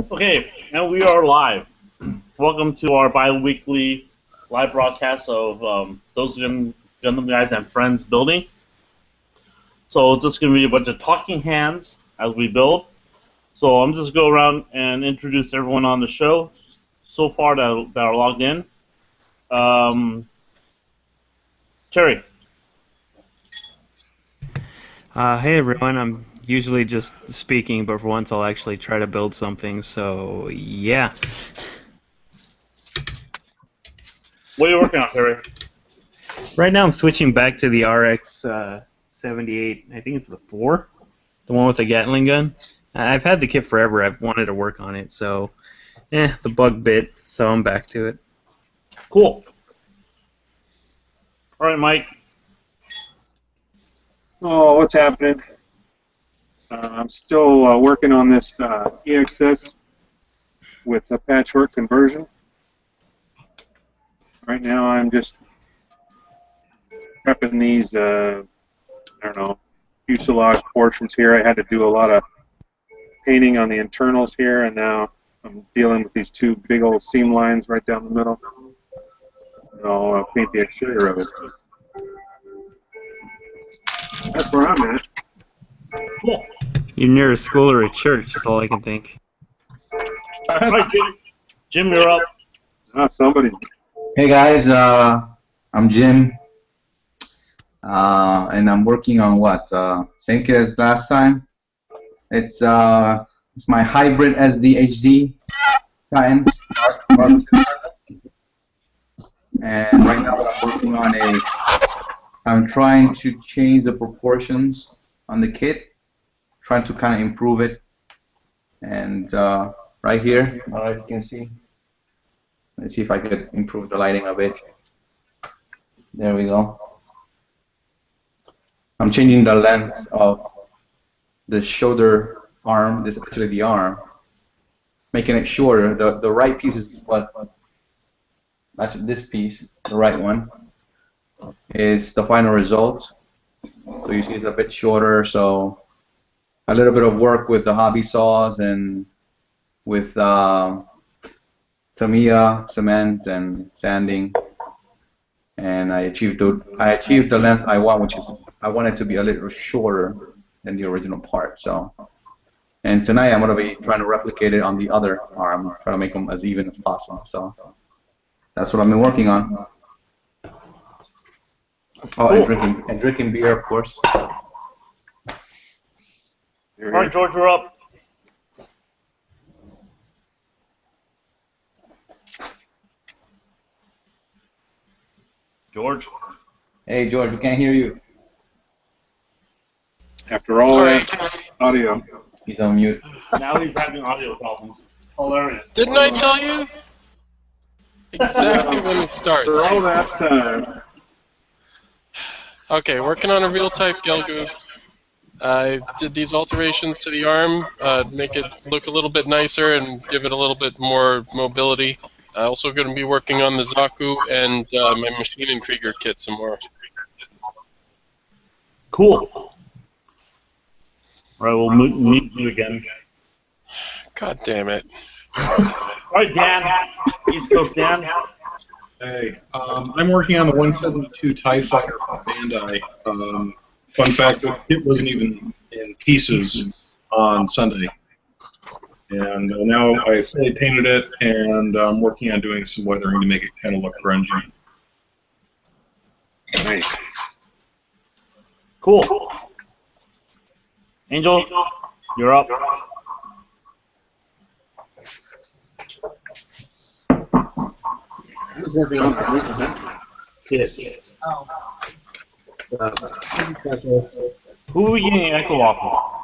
Okay, and we are live. Welcome to our bi-weekly live broadcast of those Gundam Guys and Friends building. So it's just going to be a bunch of talking hands as we build. So I'm just going to go around and introduce everyone on the show so far that are logged in. Terry. Hey everyone, I'm usually just speaking, but for once I'll actually try to build something, so yeah. What are you working on, Terry? Right now I'm switching back to the RX 78, I think it's the 4, the one with the Gatling gun. I've had the kit forever, I've wanted to work on it, so the bug bit, so I'm back to it. Cool. Alright, Mike. Oh, what's happening? I'm still working on this EXS with a patchwork conversion. Right now I'm just prepping these, I don't know, fuselage portions here. I had to do a lot of painting on the internals here, and now I'm dealing with these two big old seam lines right down the middle. And I'll paint the exterior of it. That's where I'm at. Cool. You're near a school or a church, that's all I can think. Alright, Jim. Jim, you're up. Somebody's. Hey guys, I'm Jim, and I'm working on what? Same kit as last time. It's my hybrid SD HD Titans, and right now what I'm working on is I'm trying to change the proportions on the kit, trying to kind of improve it. And right here, I don't know if you can see. Let's see if I could improve the lighting a bit. There we go. I'm changing the length of the shoulder arm. This is actually the arm. Making it shorter. The right piece is what? That's this piece. The right one is the final result. So you see it's a bit shorter. So a little bit of work with the hobby saws and with Tamiya, cement, and sanding, and I achieved the length I want, which is I want it to be a little shorter than the original part. So, and tonight I'm gonna be trying to replicate it on the other arm, trying to make them as even as possible. So that's what I've been working on. Oh, and drinking beer, of course. Alright, George, you're up. George? Hey, George, we can't hear you. After all that audio. He's on mute. Now he's having audio problems. It's hilarious. Didn't I tell you? Exactly when it starts. For all that time. Okay, working on a real type Gelgu. I did these alterations to the arm, make it look a little bit nicer and give it a little bit more mobility. Also going to be working on the Zaku and my Machine and Krieger kit some more. Cool. All right, we'll meet you again. God damn it. All right, Dan. East Coast Dan. Hey, I'm working on the 172 TIE Fighter from Bandai. Fun fact, the kit wasn't even in pieces on Sunday. And now I fully painted it, and I'm working on doing some weathering to make it kind of look grungy. Nice. Cool. Angel, you're up. I was working on some Kid. Who are we getting echo off of?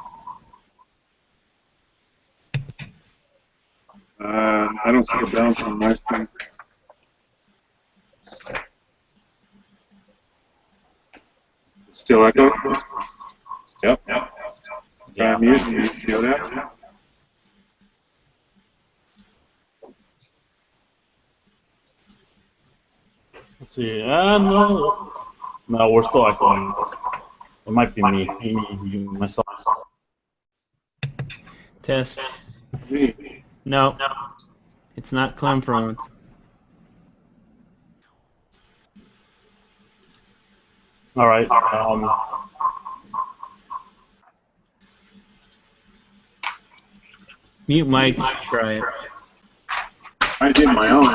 I don't see a bounce on my screen. Still echo? Yep. I'm using you. Feel that? Let's see. No, we're still echoing. It might be me. Maybe myself. Test. Me. No, it's not clown prawns. All right. Mute Mike. Try it. I did my own.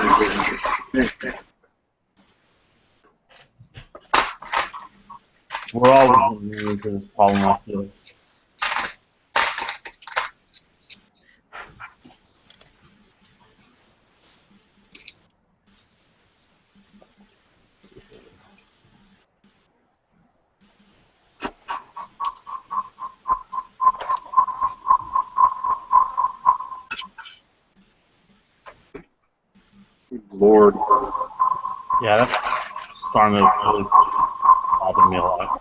We're always running into this problem, I feel. Good Lord. Yeah, that's starting to really bother me a lot.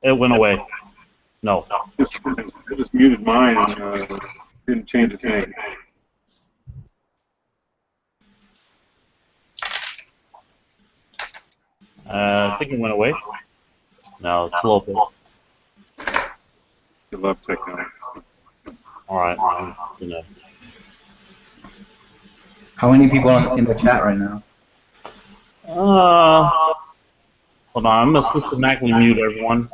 It went away. No. I just muted mine and didn't change a thing. I think it went away. No, it's a little bit. I love technology. Alright, I'm gonna... How many people are in the chat right now? Hold on, I'm gonna systematically mute everyone.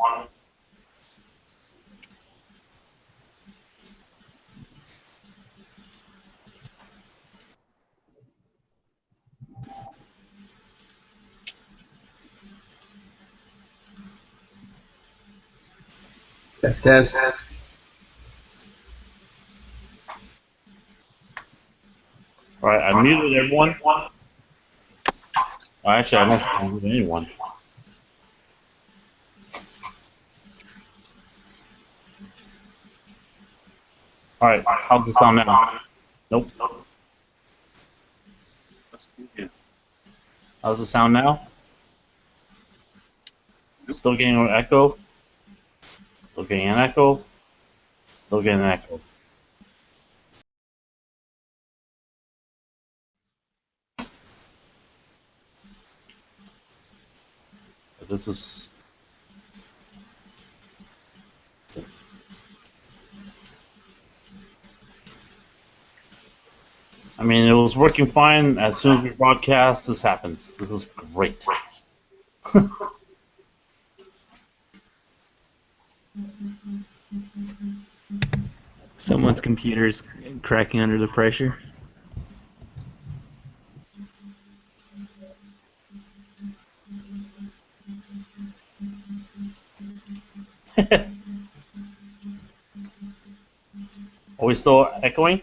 Test. Alright, I muted everyone. Oh, actually, I don't think I muted anyone. Alright, how's it sound now? Nope. How's it sound now? Still getting an echo? Still getting an echo? Still getting an echo. This is... I mean, it was working fine. As soon as we broadcast, this happens. This is great. Someone's computer's cracking under the pressure. Are we still echoing?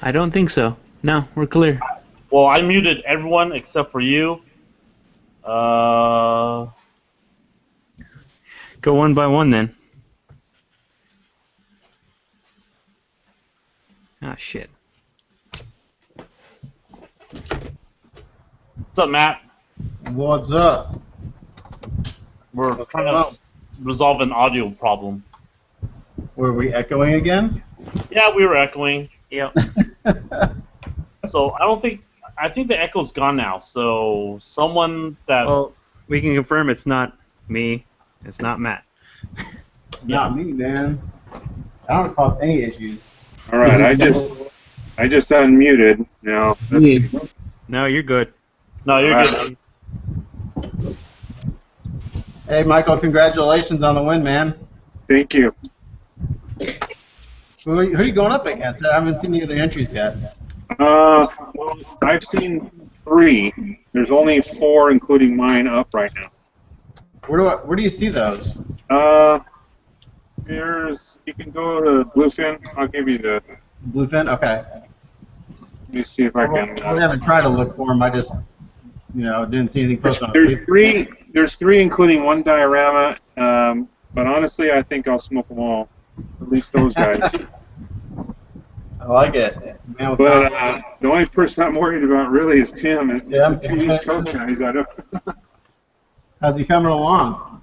I don't think so. No, we're clear. Well, I muted everyone except for you. Go one by one then. Ah, shit. What's up, Matt? What's up? We're trying to resolve an audio problem. Were we echoing again? Yeah, we were echoing. Yep. So I think the echo's gone now. So someone that... Well, we can confirm it's not me. It's not Matt. Not me, man. I don't cause any issues. All right, I just unmuted now. Me. No, you're good. No, you're Alright. good. Hey, Michael, congratulations on the win, man. Thank you. Who are you going up against? I haven't seen any of the entries yet. Well, I've seen 3. There's only 4, including mine, up right now. Where do you see those? You can go to Bluefin. I'll give you the. Bluefin? Okay. Let me see if I can. I haven't tried to look for them. I just, didn't see anything posted on There's Facebook. 3. There's 3, including 1 diorama. But honestly, I think I'll smoke them all. At least those guys. I like it. Man, But the only person I'm worried about really is Tim and Yeah. the 2 East Coast guys. I don't. how's he coming along?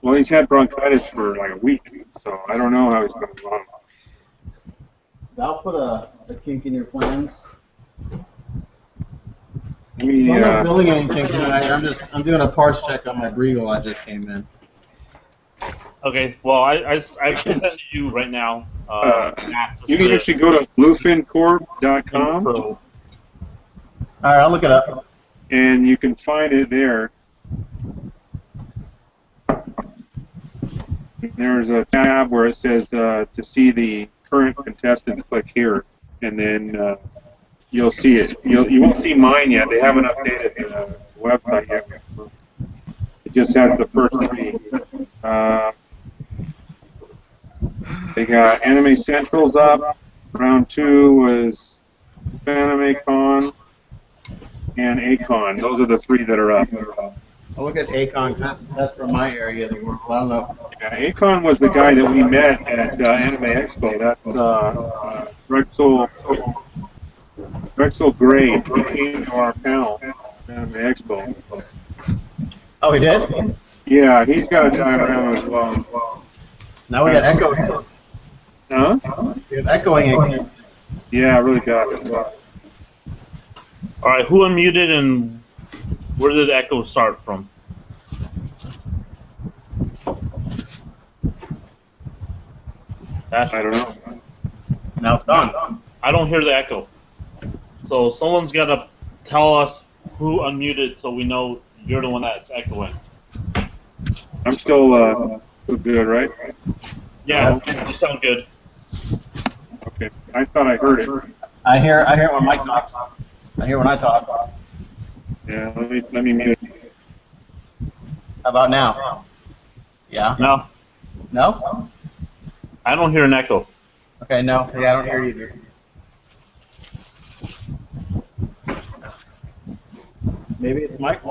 Well, he's had bronchitis for like a week, so I don't know how he's coming along. I'll put a kink in your plans. I'm not building anything tonight. I'm doing a parse check on my Briegel. I just came in. Okay, well, I presented you right now. Matt, just You can to actually go to bluefincorp.com intro. All right, I'll look it up. and you can find it there. There's a tab where it says to see the current contestants, click here, and then you'll see it. You won't see mine yet. They haven't updated the website yet. It just has the first three. They got Anime Central's up. Round 2 was Anime Con and Acon. Those are the three that are up. I'll look at Acon. That's from my area of the world. I don't know. Yeah, Acon was the guy that we met at Anime Expo. That's Drexel Gray. He came to our panel at Anime Expo. Oh, he did? Yeah, he's got a diagram as well. Now we got echoing. Huh? We have echoing again. Yeah, really got it. All right, who unmuted and where did the echo start from? I don't know. Now it's gone. I don't hear the echo. So someone's got to tell us who unmuted so we know you're the one that's echoing. I'm still good, right? Yeah, you sound good. Okay. I thought I heard it. I hear it when Mike talks. I hear when I talk. Yeah, let me mute. How about now? Yeah? No, No? I don't hear an echo. Okay, no. Yeah, I don't hear it either. Maybe it's Mike.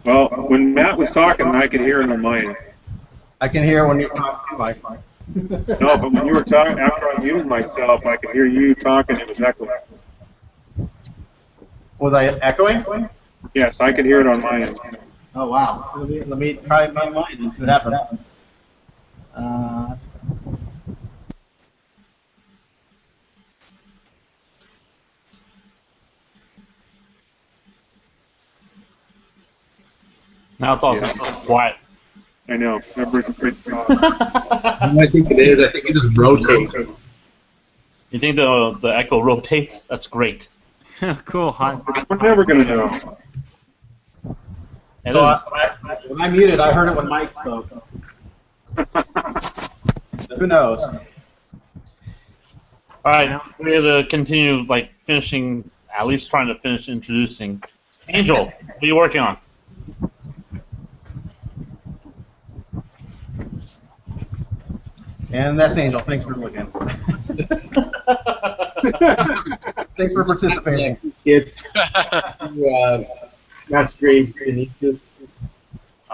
Well, when Matt was talking, I could hear it on mine. I can hear when you talk to Mike. No, but when you were talking, after I muted myself, I could hear you talking. It was echoing. Was I echoing? Yes, I could hear it on my end. Oh, wow. Let me try my line and see what happens. Now it's all so quiet. I know. Everybody's great. I think it is. I think it just rotates. You think the echo rotates? That's great. Cool, hot. We're never going to know. It So is. when I muted, I heard it when Mike spoke. Who knows? All right, we're gonna continue finishing, at least trying to finish introducing. Angel, what are you working on? And that's Angel. Thanks for looking. Thanks for participating. It's mastery Canisius.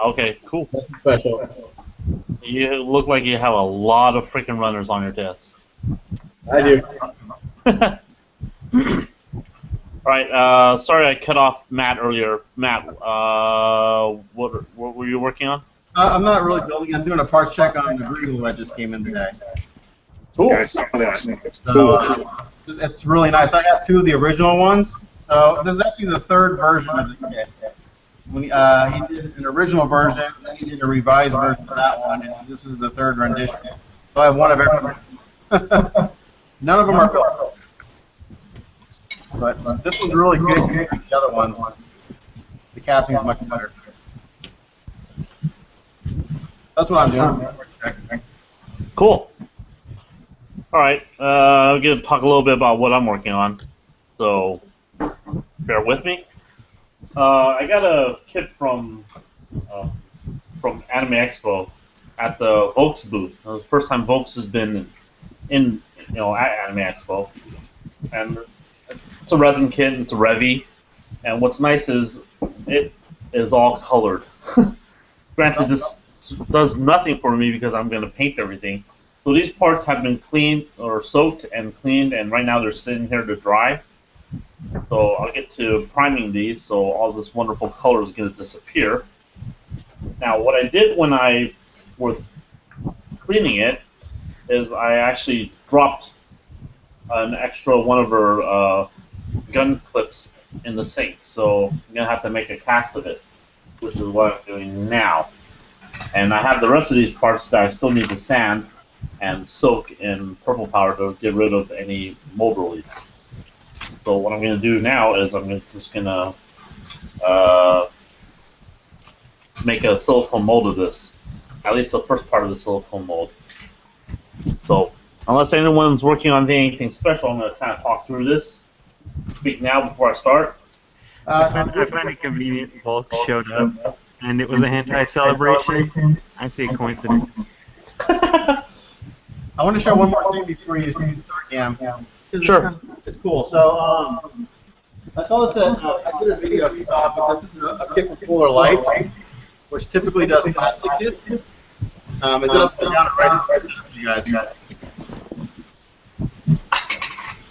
Okay, cool. Nothing special. You look like you have a lot of freaking runners on your desk. I do. Alright, sorry I cut off Matt earlier. Matt, what were you working on? I'm not really building. I'm doing a parts check on the Greenwood that just came in today. Cool. I saw that. So it's really nice. I have two of the original ones. So this is actually the third version of the kit. When he did an original version, then he did a revised version of that one, and this is the third rendition. So I have one of everything. None of them are built. But this one's really good compared to the other ones. The casting is much better. That's what I'm doing. Cool. Alright, I'm going to talk a little bit about what I'm working on. So, bear with me. I got a kit from Anime Expo at the Volks booth. It was the first time Volks has been in at Anime Expo, and it's a resin kit. It's a Revy, and what's nice is it is all colored. Granted, this does nothing for me because I'm going to paint everything. So these parts have been cleaned or soaked and cleaned, and right now they're sitting here to dry. So I'll get to priming these, so all this wonderful color is going to disappear. Now, what I did when I was cleaning it is I actually dropped an extra one of her gun clips in the sink. So I'm going to have to make a cast of it, which is what I'm doing now. And I have the rest of these parts that I still need to sand and soak in purple powder to get rid of any mold release. So what I'm going to do now is just going to make a silicone mold of this. At least the first part of the silicone mold. So unless anyone's working on anything special, I'm going to kind of talk through this. Speak now before I start. I find it convenient Bulk showed up, and it was a hentai celebration. I see a coincidence. I want to show one more thing before you start, Cam. Sure. It's cool. So, I saw this at, I did a video, but this is a kit for cooler lights, which typically does plastic kits. Is it upside down or right for you guys? Is it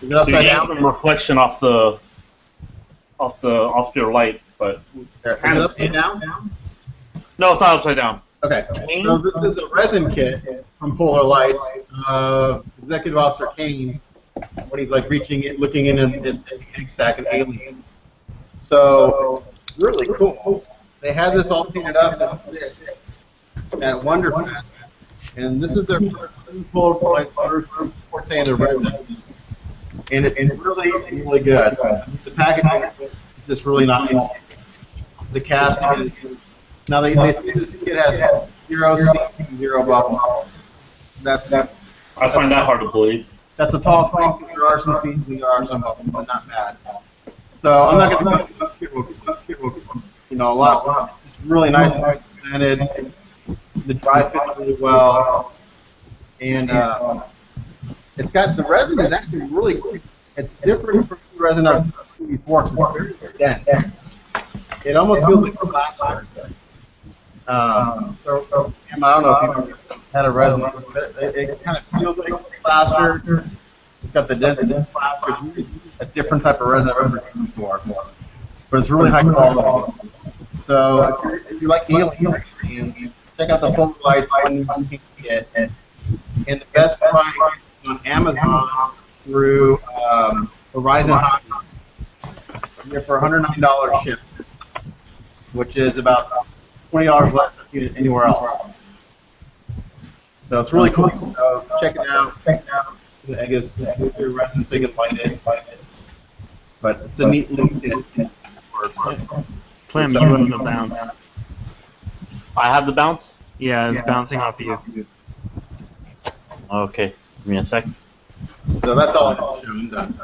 You upside get down? some reflection off your light, but Is it upside down? no, it's not upside down. Okay. So this is a resin kit from Polar Lights. Executive Officer Kane, when he's like reaching in, looking in at the egg sac and alien. So really cool. They had this all painted up at Wonderfest, and this is their first forte in the resin, and it's really good. The packaging is just really nice. The casting is. Now they say this kit has 0 seam, 0 bubble. That's I find that hard to believe. a tall thing. There are some seams and there are some bubbles, but not bad. So I'm not going to a lot. It's really nice and presented. The dry fits really well, and it's got the resin is actually really. It's different from the resin I've seen before because it's very dense. It almost feels like plaster. So Tim, I don't know if you've ever had a resin, but it kind of feels like plaster. It's got the density of plaster. It's really a different type of resin I've ever seen before. But it's really high quality. So if you like alien, check out the Polar Lights when you can get. And the best price on Amazon through Horizon Hobbies. You're for $109 shipped, which is about $20 less than you get anywhere else. So it's really cool. So check it out. I guess your resin so you can find it. But it's a neat little kit. Clem, you have the bounce. I have the bounce? Yeah, it's bouncing off you. Okay, give me a sec. So that's all I'm done.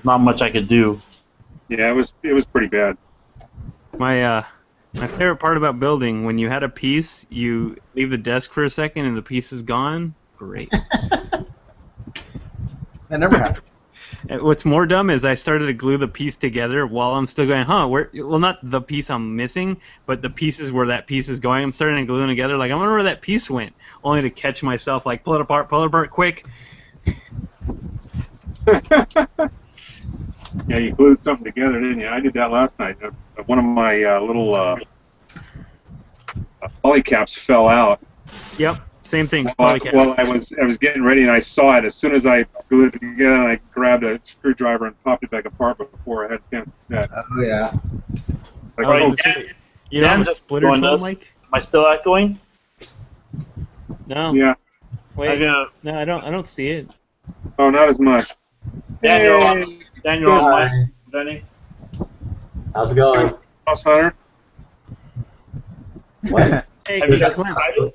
Not much I could do. Yeah, it was pretty bad. My favorite part about building, when you had a piece, you leave the desk for a second and the piece is gone. Great. That never happened. What's more dumb is I started to glue the piece together while I'm still going, well, not the piece I'm missing, but the pieces where that piece is going. I'm starting to glue them together, like, I wonder where that piece went, only to catch myself, like, pull it apart, quick. Yeah, you glued something together, didn't you? I did that last night. One of my little polycaps fell out. Yep, same thing. Well, I was getting ready and I saw it as soon as I glued it together. And I grabbed a screwdriver and popped it back apart before I had a chance to set. Oh yeah. Like, Right. You know Dan, the just splitter joined tool, us. Mike? Am I still echoing? No. yeah. Wait. No, No, I don't see it. Oh, not as much. Daniel, Hey, Daniel, Hi. Mike, Benny. How's it going? House Hunter. What? Hey, Have you guys Clem. decided?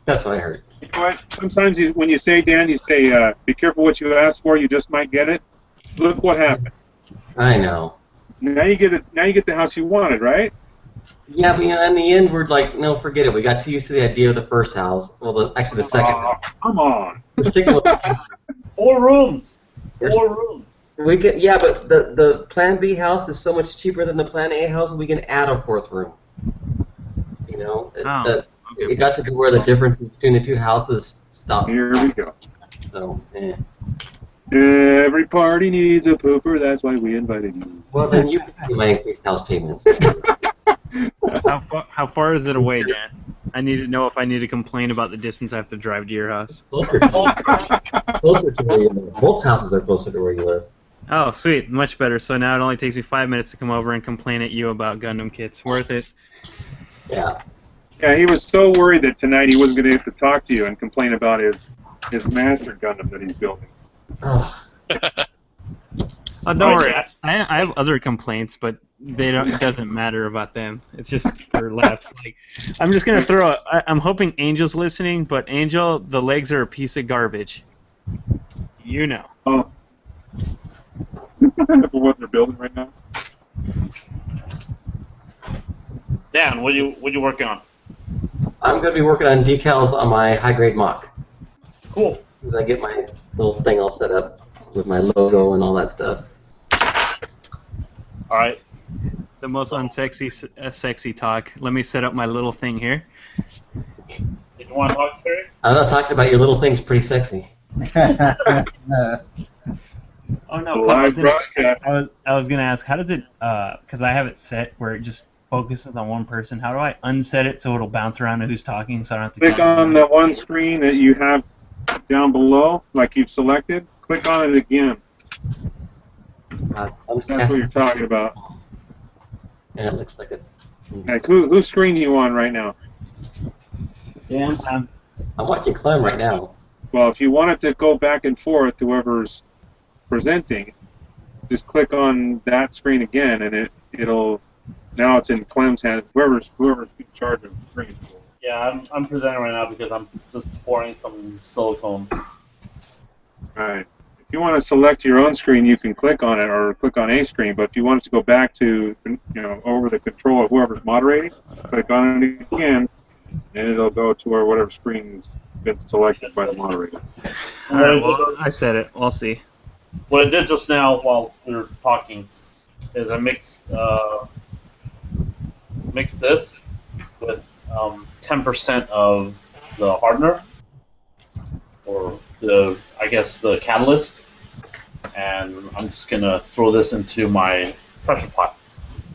That's what I heard. You know what? Sometimes when you say, Dan, you say, be careful what you ask for, you just might get it. Look what happened. I know. Now you get it. Now you get the house you wanted, right? Yeah, but in the end, we're like, no, forget it. We got too used to the idea of the first house. Well, actually, the second house. Come on. We're sticking with 4 rooms. There's- 4 rooms. we can, yeah, but the Plan B house is so much cheaper than the Plan A house, and we can add a 4th room. You know, Oh, it got to be where the differences between the two houses stopped. Here we go. So, Every party needs a pooper. That's why we invited you. well, then you can pay my increased house payments. How far is it away, Dan? I need to know if I need to complain about the distance I have to drive to your house. Closer to where you live. Both houses are closer to where you live. Oh, sweet, much better. So now it only takes me 5 minutes to come over and complain at you about Gundam kits. Worth it. Yeah. Yeah, he was so worried that tonight he wasn't going to get to talk to you and complain about his master Gundam that he's building. Oh. Oh, don't worry. I have other complaints, but it doesn't matter about them. It's just for laughs. Like, I'm just gonna throw. I'm hoping Angel's listening, but Angel, the legs are a piece of garbage. You know. Oh. For what they're building right now. Dan, what you working on? I'm going to be working on decals on my high-grade mock. Cool. As I get my little thing all set up with my logo and all that stuff. All right. The most unsexy, sexy talk. Let me set up my little thing here. Did you want to talk, Terry? I'm not talking about your little thing's pretty sexy. Oh no, Live broadcast. I was gonna ask, how does it? Because I have it set where it just focuses on one person. How do I unset it so it'll bounce around to who's talking, so I don't have to Click on the one screen that you have down below, like you've selected. Click on it again. That's what you're talking about. And it looks like it. Like, whose screen are you on right now? Yeah. I'm watching Clem right now. Well, if you want it to go back and forth to whoever's presenting, just click on that screen again, and it'll. Now it's in Clem's hands. Whoever's in charge of the screen. Yeah, I'm presenting right now because I'm just pouring some silicone. All right. If you want to select your own screen, you can click on it or click on a screen. But if you want it to go back to, over the control of whoever's moderating, click on it again, and it'll go to whatever screen's been selected by the moderator. All right, well, I said it. We'll see. What I did just now while we were talking is I mixed this with 10% of the hardener, or I guess the catalyst, and I'm just gonna throw this into my pressure pot.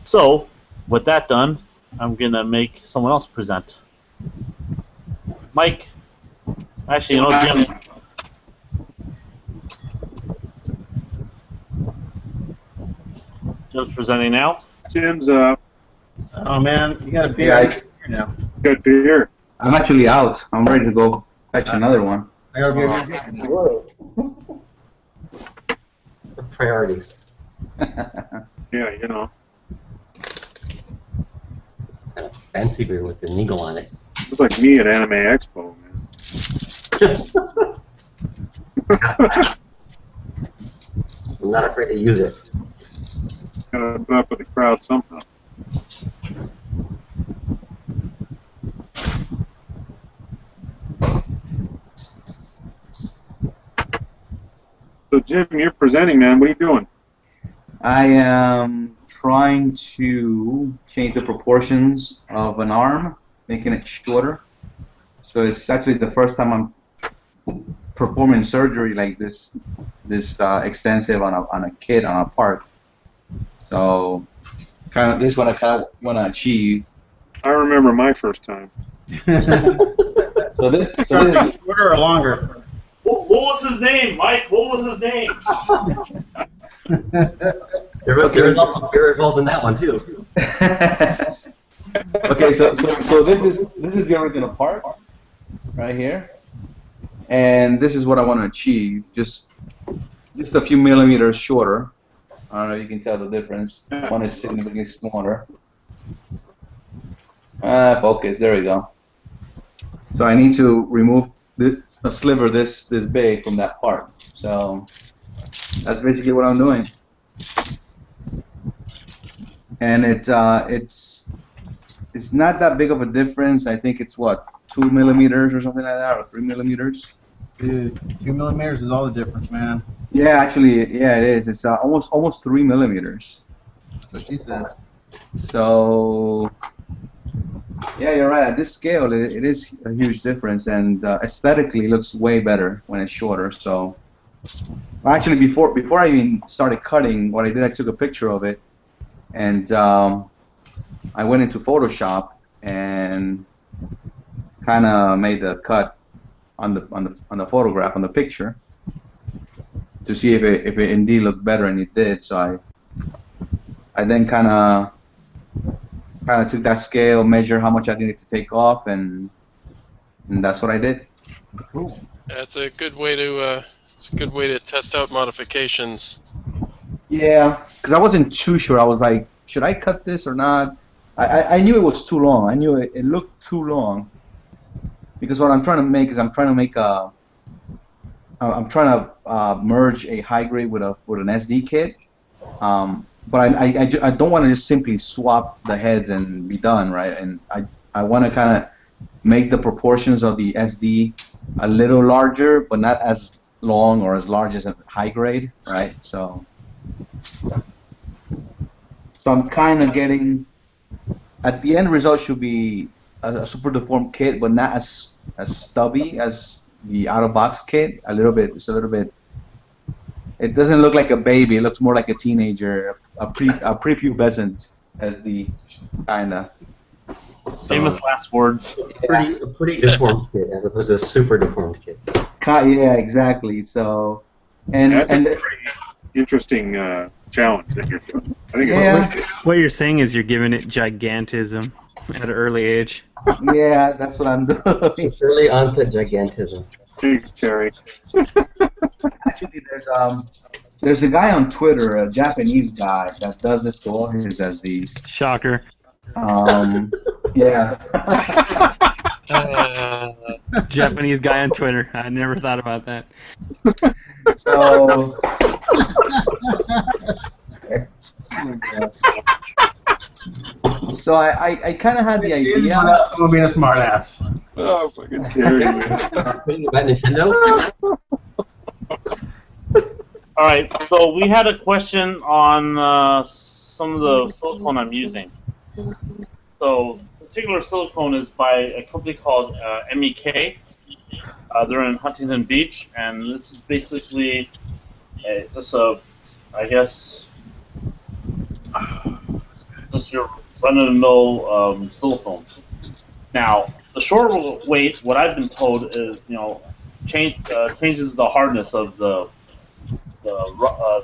So, with that done, I'm gonna make someone else present. Mike, actually, Jim. Jim's presenting now. Jim's up. Oh man, you got a beer guys. here now. Good beer. I'm actually out. I'm ready to go fetch another one. I gotta get Whoa. Priorities. Yeah, Kind of fancy beer with an eagle on it. looks like me at Anime Expo, man. I'm not afraid to use it. Gotta put up with the crowd somehow. So Jim, you're presenting, man. What are you doing? I am trying to change the proportions of an arm, making it shorter. So it's actually the first time I'm performing surgery like this extensive on a kid, on a part. So this is what I kind of want to achieve. I remember my first time. So this is shorter or longer? What was his name, Mike? What was his name? There was also beer involved in that one too. Okay, so this is the original part right here, and this is what I want to achieve. Just a few millimeters shorter. I don't know if you can tell the difference. One is significantly smaller. Focus. There we go. So I need to remove a sliver this big from that part. So that's basically what I'm doing. And it's not that big of a difference. I think it's what, 2 millimeters or something like that, or 3 millimeters. Dude, 2 millimeters is all the difference, man. Yeah, actually, yeah, it is. It's almost 3 millimeters. That's what she said. So yeah, you're right. At this scale, it is a huge difference, and aesthetically, it looks way better when it's shorter. So actually, before I even started cutting, what I did, I took a picture of it, and I went into Photoshop and kind of made the cut on the photograph, on the picture. to see if it indeed looked better, and it did. So I then kind of took that scale, measured how much I needed to take off, and that's what I did. Cool. That's a good way to test out modifications. Yeah, because I wasn't too sure. I was like, should I cut this or not? I knew it was too long. I knew it looked too long. Because what I'm trying to make is I'm trying to merge a high grade with an SD kit. But I don't want to just simply swap the heads and be done, right? And I want to kind of make the proportions of the SD a little larger, but not as long or as large as a high grade, right? So I'm kind of getting, at the end result should be a super deformed kit, but not as stubby as the out of box kit. It's a little bit. It doesn't look like a baby. It looks more like a teenager, a prepubescent SD kinda. Famous last words. A pretty deformed kid as opposed to a super deformed kid. Yeah, exactly. So, That's a pretty interesting challenge that you're doing. I think What you're saying is you're giving it gigantism at an early age. Yeah, that's what I'm doing. Early onset gigantism. Thanks, Terry. Actually, there's a guy on Twitter, a Japanese guy, that does this to all his SDs. Shocker. Yeah. Japanese guy on Twitter. I never thought about that. So. So I kind of had the idea. I'm being a smart ass. Oh, fucking Terry, man. Thinking about Nintendo? All right, so we had a question on some of the silicone I'm using. So, particular silicone is by a company called MEK. They're in Huntington Beach, and this is basically just your run-of-the-mill silicone. Now, the short weight, what I've been told is, changes the hardness of the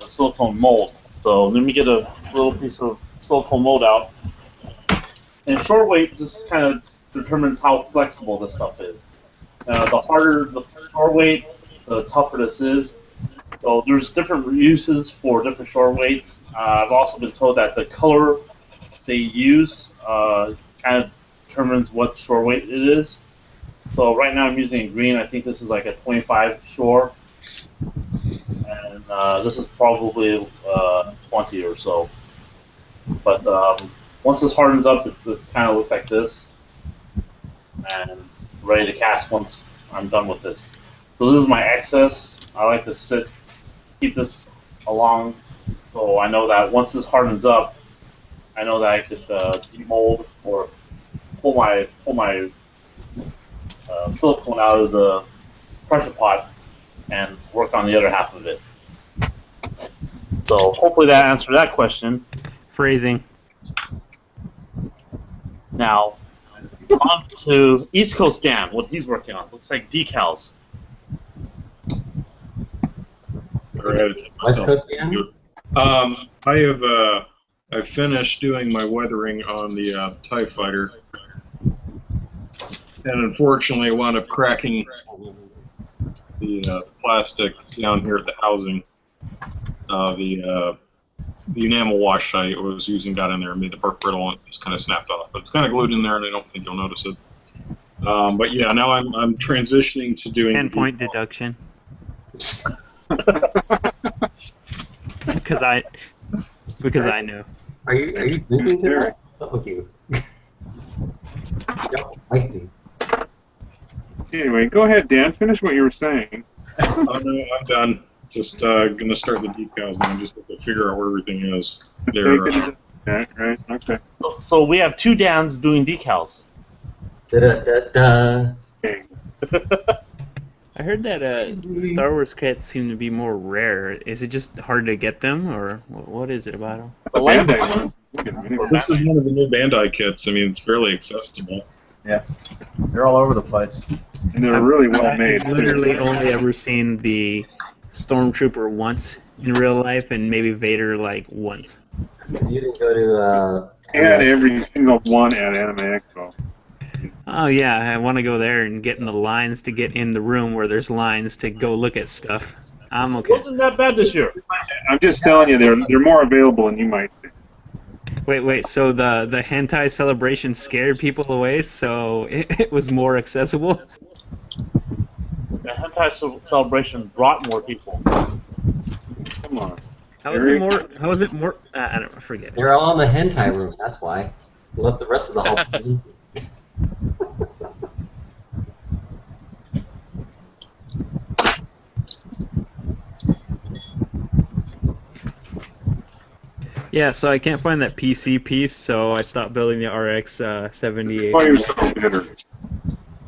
silicone mold. So let me get a little piece of silicone mold out. And short weight just kind of determines how flexible this stuff is. The harder the short weight, the tougher this is. So there's different uses for different short weights. I've also been told that the color they use kind of determines what short weight it is. So right now I'm using green. I think this is like a 25 shore. And this is probably 20 or so. But once this hardens up, it just kind of looks like this. And ready to cast once I'm done with this. So this is my excess. I like to keep this along, so I know that once this hardens up, I know that I could demold or pull my silicone out of the pressure pot and work on the other half of it. So hopefully that answered that question. Phrasing. Now, on to East Coast Dan, what he's working on. Looks like decals. West Coast Dan? I finished doing my weathering on the TIE Fighter, and unfortunately I wound up cracking the plastic down here at the housing. The enamel wash I was using got in there and made the part brittle, and it just kind of snapped off. But it's kind of glued in there, and I don't think you'll notice it. But yeah, now I'm transitioning to doing 10-point deduction. Because I know. Are you drinking tonight? What's up with you? I do. Anyway, go ahead, Dan. Finish what you were saying. Oh, no, I'm done. Just gonna start the decals now. Just have to figure out where everything is. Right. Okay. So we have two Dans doing decals. Da-da-da-da. Okay. I heard that Star Wars kits seem to be more rare. Is it just hard to get them, or what is it about them? The Bandai ones. This is one of the new Bandai kits. I mean, it's fairly accessible. Yeah, they're all over the place. And they're really well made. I've literally only ever seen the Stormtrooper once in real life, and maybe Vader like once. You didn't go to. And every single one at Anime Expo. Oh yeah, I want to go there and get in the lines to get in the room where there's lines to go look at stuff. I'm It okay. wasn't that bad this year. I'm just telling you, they're more available than you might think. Wait. So the hentai celebration scared people away, so it was more accessible. The hentai celebration brought more people. Come on. How is it more? How is it more? I don't know. Forget. They're all in the hentai room. That's why. Let the rest of the whole. Yeah, so I can't find that PC piece, so I stopped building the RX 78. Why you're so bitter?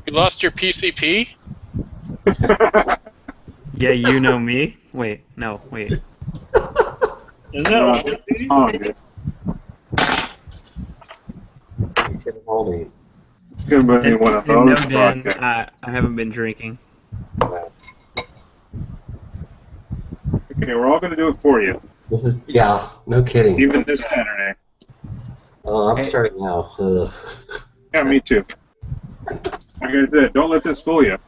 You lost your PCP? Yeah, you know me. Wait, no, wait. Isn't that It's fine, dude. It's good when you want to And no, those Dan, broadcasts. I haven't been drinking. Okay, we're all going to do it for you, This is no kidding. even this Saturday. Oh, I'm starting now. Ugh. Yeah, me too. Like I said, don't let this fool you.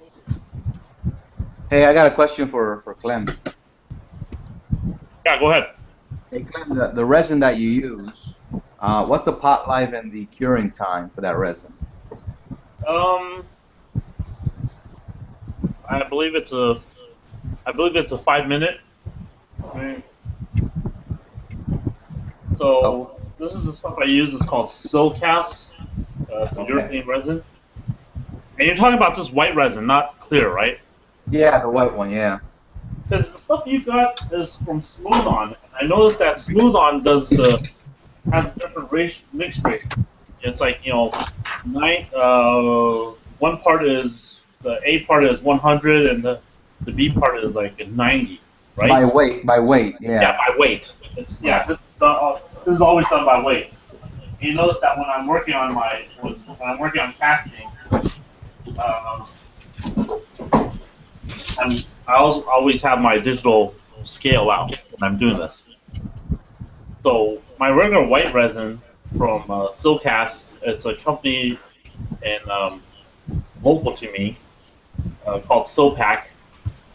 Hey, I got a question for Clem. Yeah, go ahead. Hey, Clem, the resin that you use, what's the pot life and the curing time for that resin? I believe it's a 5 minute. Right. So this is the stuff I use. It's called Silcast. It's a European resin. And you're talking about this white resin, not clear, right? Yeah, the white one, yeah. Because the stuff you got is from Smooth On. I noticed that Smooth On has a different mix ratio. It's like, one part is, the A part is 100 and the B part is like 90, right? By weight, yeah. Yeah, by weight. This is always done by weight. And you notice that when I'm working on casting, I also always have my digital scale out when I'm doing this. So my regular white resin from Silcast, it's a company and local to me called Silpack,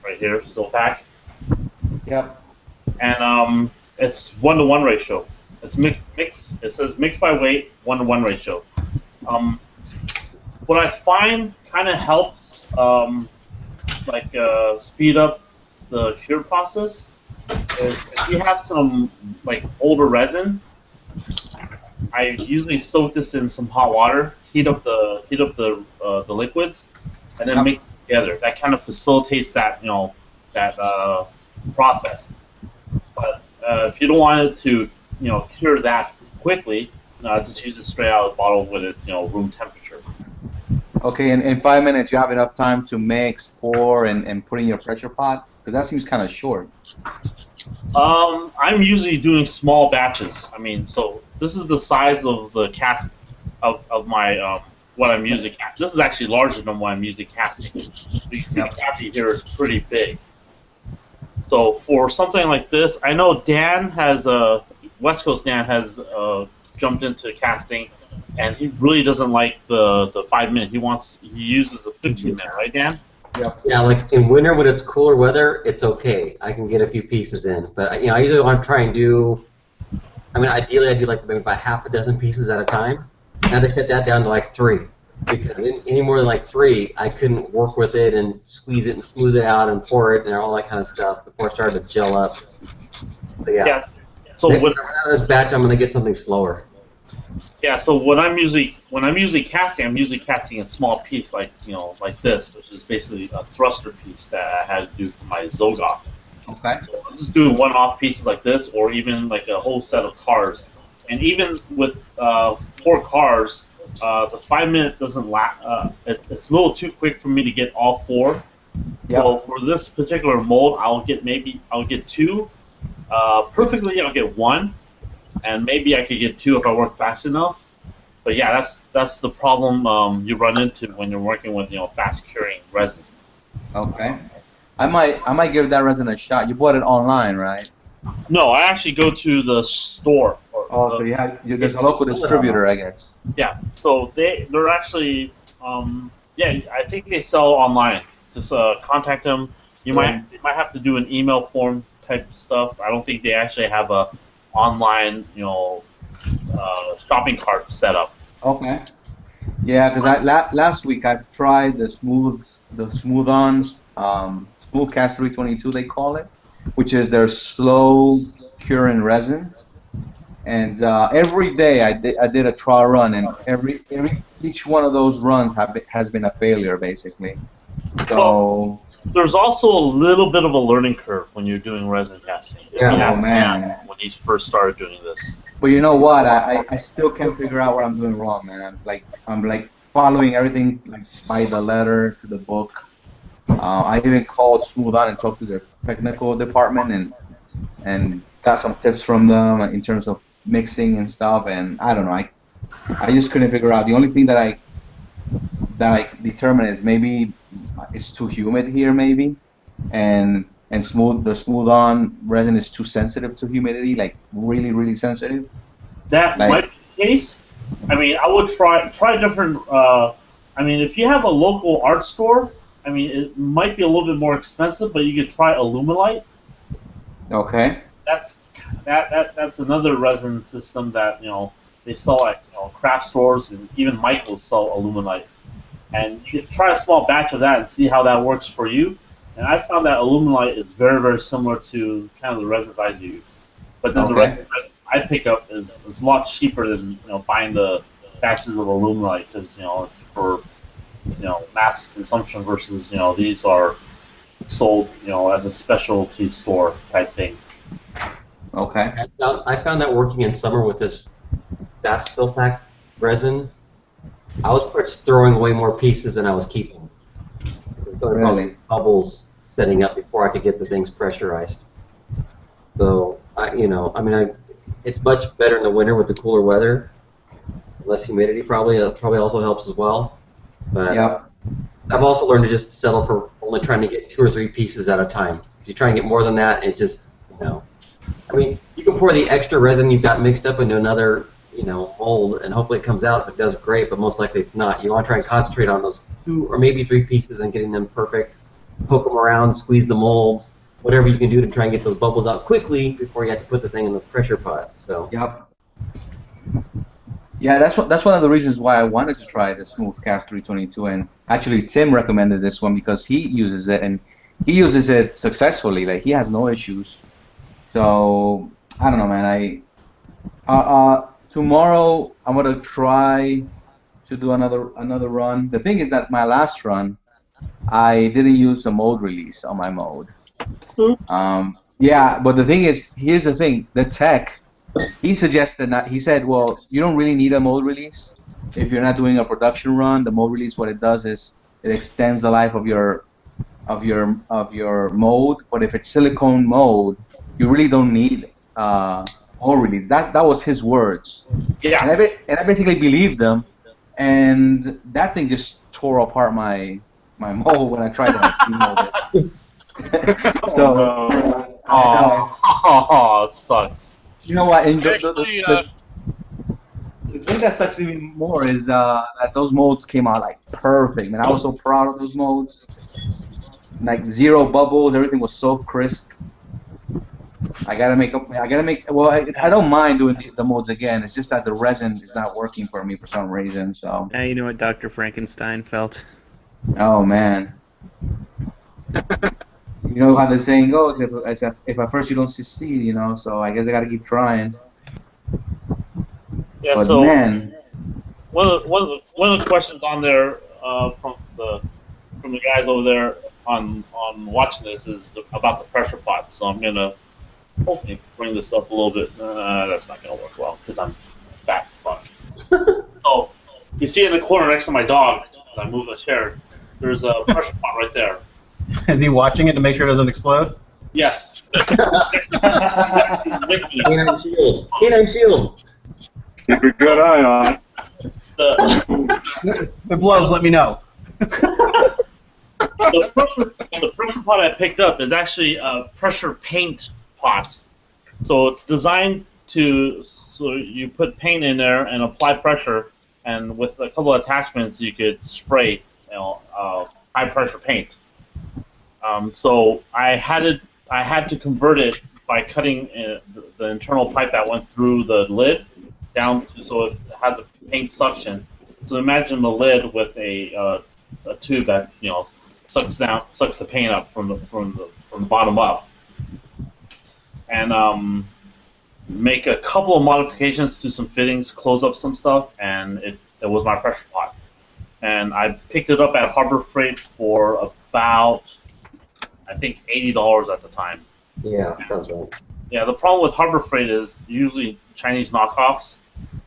right here, Silpack. Yep. And it's 1-to-1 ratio. It's mix. It says mix by weight, 1-to-1 ratio. What I find kind of helps, speed up the cure process, is if you have some older resin, I usually soak this in some hot water, heat up the liquids, and then mix it together. That kind of facilitates that process. But if you don't want it to cure that quickly, just use it straight out of the bottle with it room temperature. Okay, in 5 minutes you have enough time to mix, pour, and put in your pressure pot? Because that seems kind of short. I'm usually doing small batches. I mean, so this is the size of the cast of my what I'm using. This is actually larger than what I'm using casting. You can see the cavity here is pretty big. So for something like this, I know Dan has West Coast Dan has jumped into casting, and he really doesn't like the 5 minute. He uses a 15 minute, right, Dan? Yeah, like in winter when it's cooler weather, it's okay. I can get a few pieces in, but I usually want to try and do. I mean, ideally, I do like maybe about half a dozen pieces at a time. I had to cut that down to like 3, because any more than like 3, I couldn't work with it and squeeze it and smooth it out and pour it and all that kind of stuff before it started to gel up. But yeah. So when I run out of this batch, I'm gonna get something slower. Yeah, so when I'm usually casting, I'm usually casting a small piece like this, which is basically a thruster piece that I had to do for my Zogok. Okay. So I'm just doing one-off pieces like this, or even like a whole set of cars. And even with 4 cars, the 5 minute doesn't last. It's a little too quick for me to get all 4. Yep. So for this particular mold, I'll get 2. Perfectly, I'll get 1. And maybe I could get 2 if I work fast enough. But yeah, that's the problem you run into when you're working with fast curing resins. Okay. I might give that resin a shot. You bought it online, right? No, I actually go to the store. Oh, so there's a local distributor, I guess. Yeah, so they're actually yeah, I think they sell online. Just contact them. You might have to do an email form type stuff. I don't think they actually have a online shopping cart set up. Okay. Yeah, because last week I tried the smooth on smooth cast 322 they call it, which is their slow curing resin. And every day I did a trial run, and each one of those runs has been a failure basically. So well, there's also a little bit of a learning curve when you're doing resin casting. Yeah, oh man. When he first started doing this. But you know what? I still can't figure out what I'm doing wrong, man. I'm like following everything like by the letter to the book. I even called Smooth On and talked to their technical department and got some tips from them in terms of mixing and stuff. And I don't know. I just couldn't figure out. The only thing that I determined is maybe it's too humid here, maybe, and the smooth on resin is too sensitive to humidity, like really, really sensitive. That might be the case. I mean, I would try different. I mean, if you have a local art store, I mean, it might be a little bit more expensive, but you could try Aluminite. Okay. That's another resin system that they sell at craft stores, and even Michaels sell Aluminite. And you can try a small batch of that and see how that works for you. And I found that Aluminite is very, very similar to kind of the resins I use. But then the resin I pick up is a lot cheaper than buying the batches of Aluminite because it's for mass consumption versus these are sold as a specialty store type thing. Okay. I found that working in summer with this fast fill pack resin, I was pretty much throwing away more pieces than I was keeping. So really? Bubbles setting up before I could get the things pressurized. So it's much better in the winter with the cooler weather, less humidity probably also helps as well. But yep. I've also learned to just settle for only trying to get 2 or 3 pieces at a time. If you try and get more than that, it just I mean, you can pour the extra resin you've got mixed up into another mold, and hopefully it comes out. If it does, great, but most likely it's not. You want to try and concentrate on those 2 or maybe 3 pieces and getting them perfect. Poke them around, squeeze the molds, whatever you can do to try and get those bubbles out quickly before you have to put the thing in the pressure pot. So. Yep. Yeah, that's one of the reasons why I wanted to try the Smooth Cast 322, and actually Tim recommended this one because he uses it and he uses it successfully. Like he has no issues. So I don't know, man. Tomorrow I'm gonna try to do another run. The thing is that my last run, I didn't use a mold release on my mold. Yeah, but the thing is, here's the thing: the tech, he suggested that he said, well, you don't really need a mold release if you're not doing a production run. The mold release, what it does is it extends the life of your mold. But if it's silicone mold, you really don't need mold release. That was his words. Yeah. And I basically believed them, and that thing just tore apart my mold when I tried to demold it. So, sucks. You know what? And the Actually, thing that sucks even more is that those molds came out like perfect, man. I was so proud of those molds. Like 0 bubbles, everything was so crisp. I gotta make. Well, I don't mind doing the molds again. It's just that the resin is not working for me for some reason. So. Now you know what Dr. Frankenstein felt. Oh man. You know how the saying goes: if at first you don't succeed, So I guess I gotta keep trying. Yeah. But so man. one of the questions on there from the guys over there on watching this is about the pressure pot. So I'm gonna hopefully bring this up a little bit. That's not gonna work well because I'm a fat fuck. So you see in the corner next to my dog, as I move the chair, there's a pressure pot right there. Is he watching it to make sure it doesn't explode? Yes. Canine shield. Canine shield. Keep a good eye on it. If it blows, let me know. the pressure pot I picked up is actually a pressure paint pot. So it's designed so you put paint in there and apply pressure, and with a couple of attachments you could spray, high pressure paint. So I had to convert it by cutting the internal pipe that went through the lid down so it has a paint suction. So imagine the lid with a tube that sucks the paint up from the bottom up, and make a couple of modifications to some fittings, close up some stuff, and it was my pressure pot. And I picked it up at Harbor Freight for about, I think, $80 at the time. Yeah, sounds right. Yeah, the problem with Harbor Freight is usually Chinese knockoffs.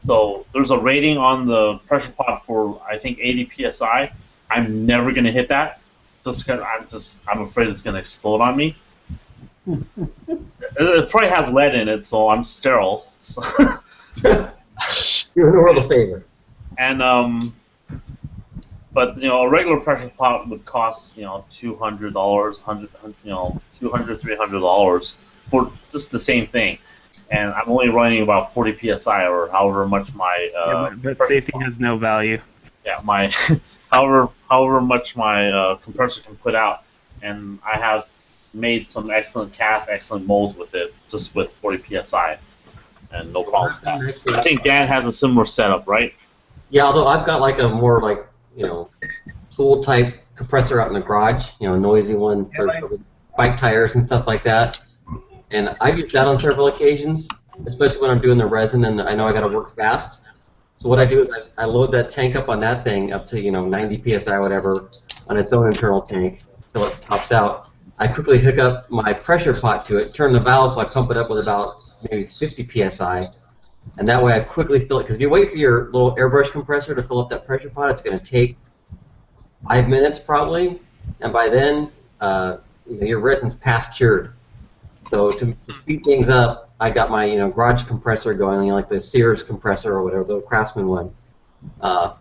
So there's a rating on the pressure pot for, I think, 80 psi. I'm never gonna hit that, just because I'm afraid it's gonna explode on me. It probably has lead in it, so I'm sterile. So You're in the world of favor. And but a regular pressure pot would cost $200, $200, $300 for just the same thing, and I'm only running about 40 psi or however much my. But safety has no value. Yeah, my however much my compressor can put out, and I have made some excellent casts, excellent molds with it, just with 40 psi, and no problems with that. I think Dan has a similar setup, right? Yeah, although I've got like a more tool type compressor out in the garage, noisy one for bike tires and stuff like that. And I've used that on several occasions, especially when I'm doing the resin and I know I got to work fast. So what I do is I load that tank up on that thing up to 90 psi, whatever, on its own internal tank until it tops out. I quickly hook up my pressure pot to it, turn the valve so I pump it up with about maybe 50 psi, and that way I quickly fill it. Because if you wait for your little airbrush compressor to fill up that pressure pot, it's going to take 5 minutes probably, and by then your resin's past cured. So to speed things up, I got my garage compressor going, like the Sears compressor or whatever, the Craftsman one. That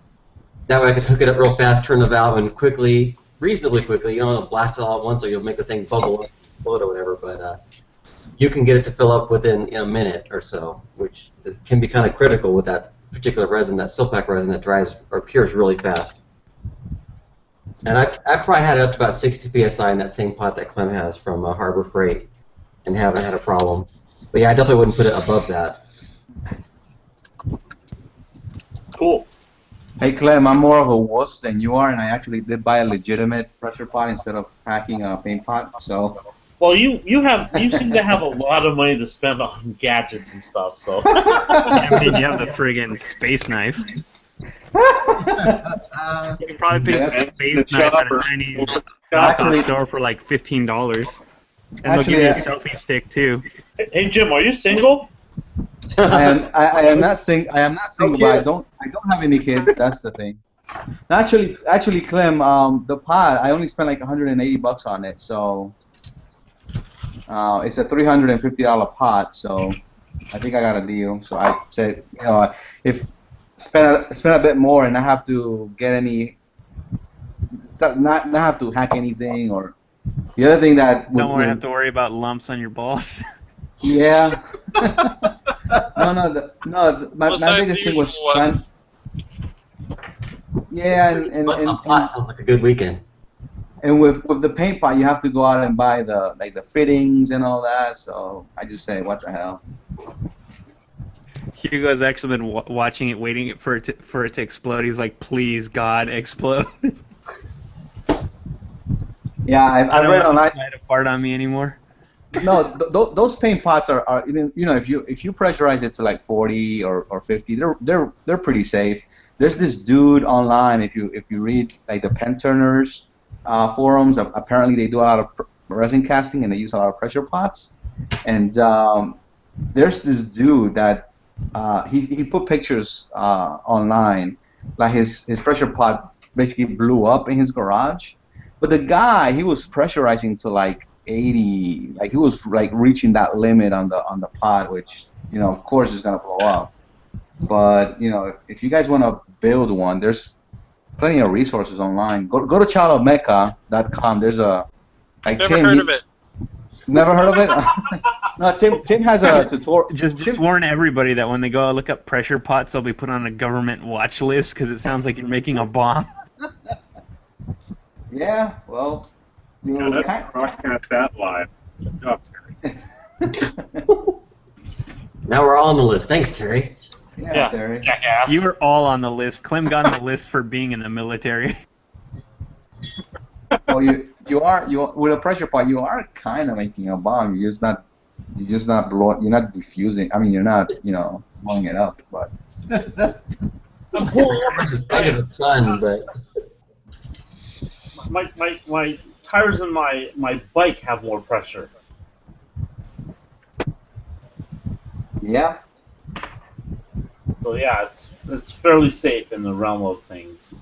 way I could hook it up real fast, turn the valve, and reasonably quickly. You don't blast it all at once, or you'll make the thing bubble up, explode or whatever. But you can get it to fill up within a minute or so, which can be kind of critical with that particular resin, that Silpac resin that dries or cures really fast. And I probably had it up to about 60 psi in that same pot that Clem has from Harbor Freight, and haven't had a problem. But yeah, I definitely wouldn't put it above that. Cool. Hey Clem, I'm more of a wuss than you are, and I actually did buy a legitimate pressure pot instead of packing a paint pot. So. Well, you seem to have a lot of money to spend on gadgets and stuff. So. I mean, you have the friggin' space knife. You can probably pick a space knife at a Chinese knockoff store for like $15, and they'll give you a selfie stick too. Hey Jim, are you single? I am not single, but I don't have any kids. That's the thing. Actually, Clem, the pot I only spent like $180 on it, so it's a $350 pot. So I think I got a deal. So I said, if spend a bit more and not have to get not have to hack anything, or the other thing that don't have to worry about lumps on your balls. Yeah. My biggest thing was yeah, and sounds like a good weekend. And with the paint pot, you have to go out and buy the fittings and all that. So I just say, what the hell. Hugo's actually been watching it, waiting for it to explode. He's like, please, God, explode. Yeah, I read online. Light a fart on me anymore. No, those paint pots are if you pressurize it to like 40 or 50, they're pretty safe. There's this dude online, if you read like the pen turners forums, apparently they do a lot of resin casting and they use a lot of pressure pots. And there's this dude that he put pictures online, like his pressure pot basically blew up in his garage. But the guy, he was pressurizing to like 80, like he was like reaching that limit on the pot, which of course is gonna blow up. But if you guys want to build one, there's plenty of resources online. Go to childofmecha.com. There's a like Never Tim, heard of it. Never heard of it? No, Tim has a tutorial. Just warn everybody that when they go look up pressure pots, they'll be put on a government watch list because it sounds like you're making a bomb. Yeah, well, you Yeah, let's broadcast that live. Good job, Terry. Now we're all on the list. Thanks, Terry. Yeah, Terry. Jackass. You were all on the list. Clem got on the list for being in the military. Well, you are with a pressure pot. You are kind of making a bomb. You're just not blowing. You're not diffusing. I mean, you're not blowing it up. But Which is kind of fun, but my tires in my bike have more pressure. yeah, So yeah, it's fairly safe in the realm of things.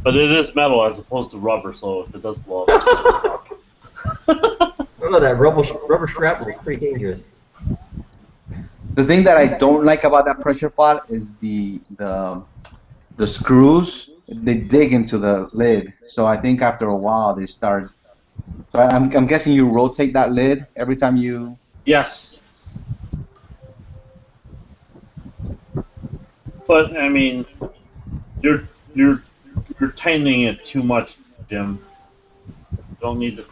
But it is metal as opposed to rubber, so if it does blow up, it's stuck. oh, that rubber shrapnel is pretty dangerous. the thing that I don't like about that pressure pot is the screws. They dig into the lid, so I think after a while they start. So I'm guessing you rotate that lid every time you. Yes. But I mean, you're tightening it too much, Jim. You don't need to.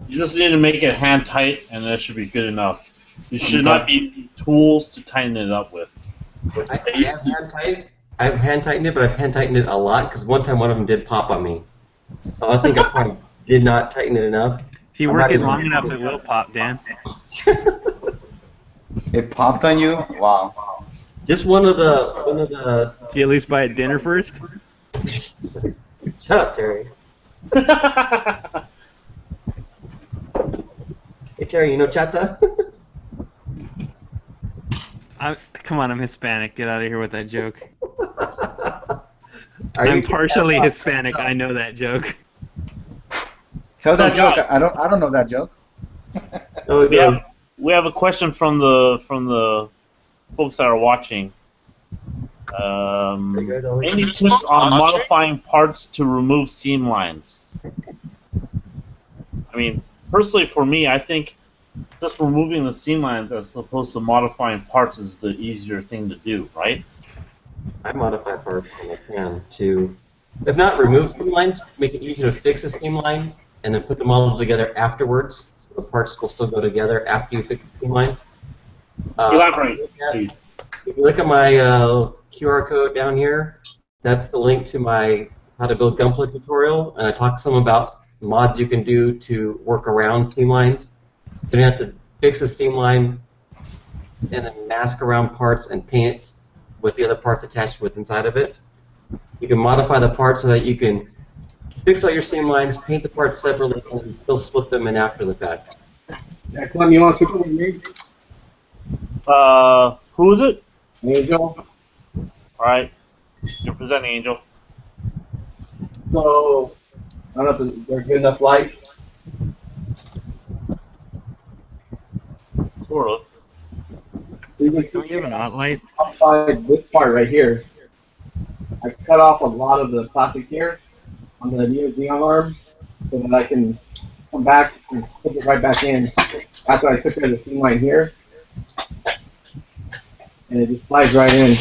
You just need to make it hand tight, and that should be good enough. You should not be tools to tighten it up with. I've hand tightened it, but I've hand tightened it a lot because one time one of them did pop on me. So I think I probably did not tighten it enough. If you work it long enough, it will pop, Dan. It popped on you? Wow. Just one of the. Did you at least buy it dinner first? Shut up, Terry. Hey, Terry, you know chata? Come on, I'm Hispanic. Get out of here with that joke. Are I'm you partially Hispanic. I know that joke. Tell that joke. I don't know that joke. Oh, We have a question from the folks that are watching. Any tips on modifying parts to remove seam lines? I mean, personally for me, I think just removing the seam lines as opposed to modifying parts is the easier thing to do, right? I modify parts when I can to, if not remove seam lines, make it easier to fix a seam line, and then put them all together afterwards. So the parts will still go together after you fix the seam line. Elaborate, please. If you look at my QR code down here, that's the link to my how to build Gunpla tutorial, and I talk some about mods you can do to work around seam lines. So you have to fix a seam line and then mask around parts and paint it with the other parts attached with inside of it. You can modify the parts so that you can fix all your seam lines, paint the parts separately, and still slip them in after the fact. Yeah, Clem, you want to switch over to me? Who is it? Angel. Alright. You're presenting, Angel. So, I don't know if there's good enough light. Sort of. You can see Don't you have an hot light? outside this part right here. I cut off a lot of the plastic here on the neon arm so that I can come back and stick it right back in after I took care of the seam line here. And it just slides right in.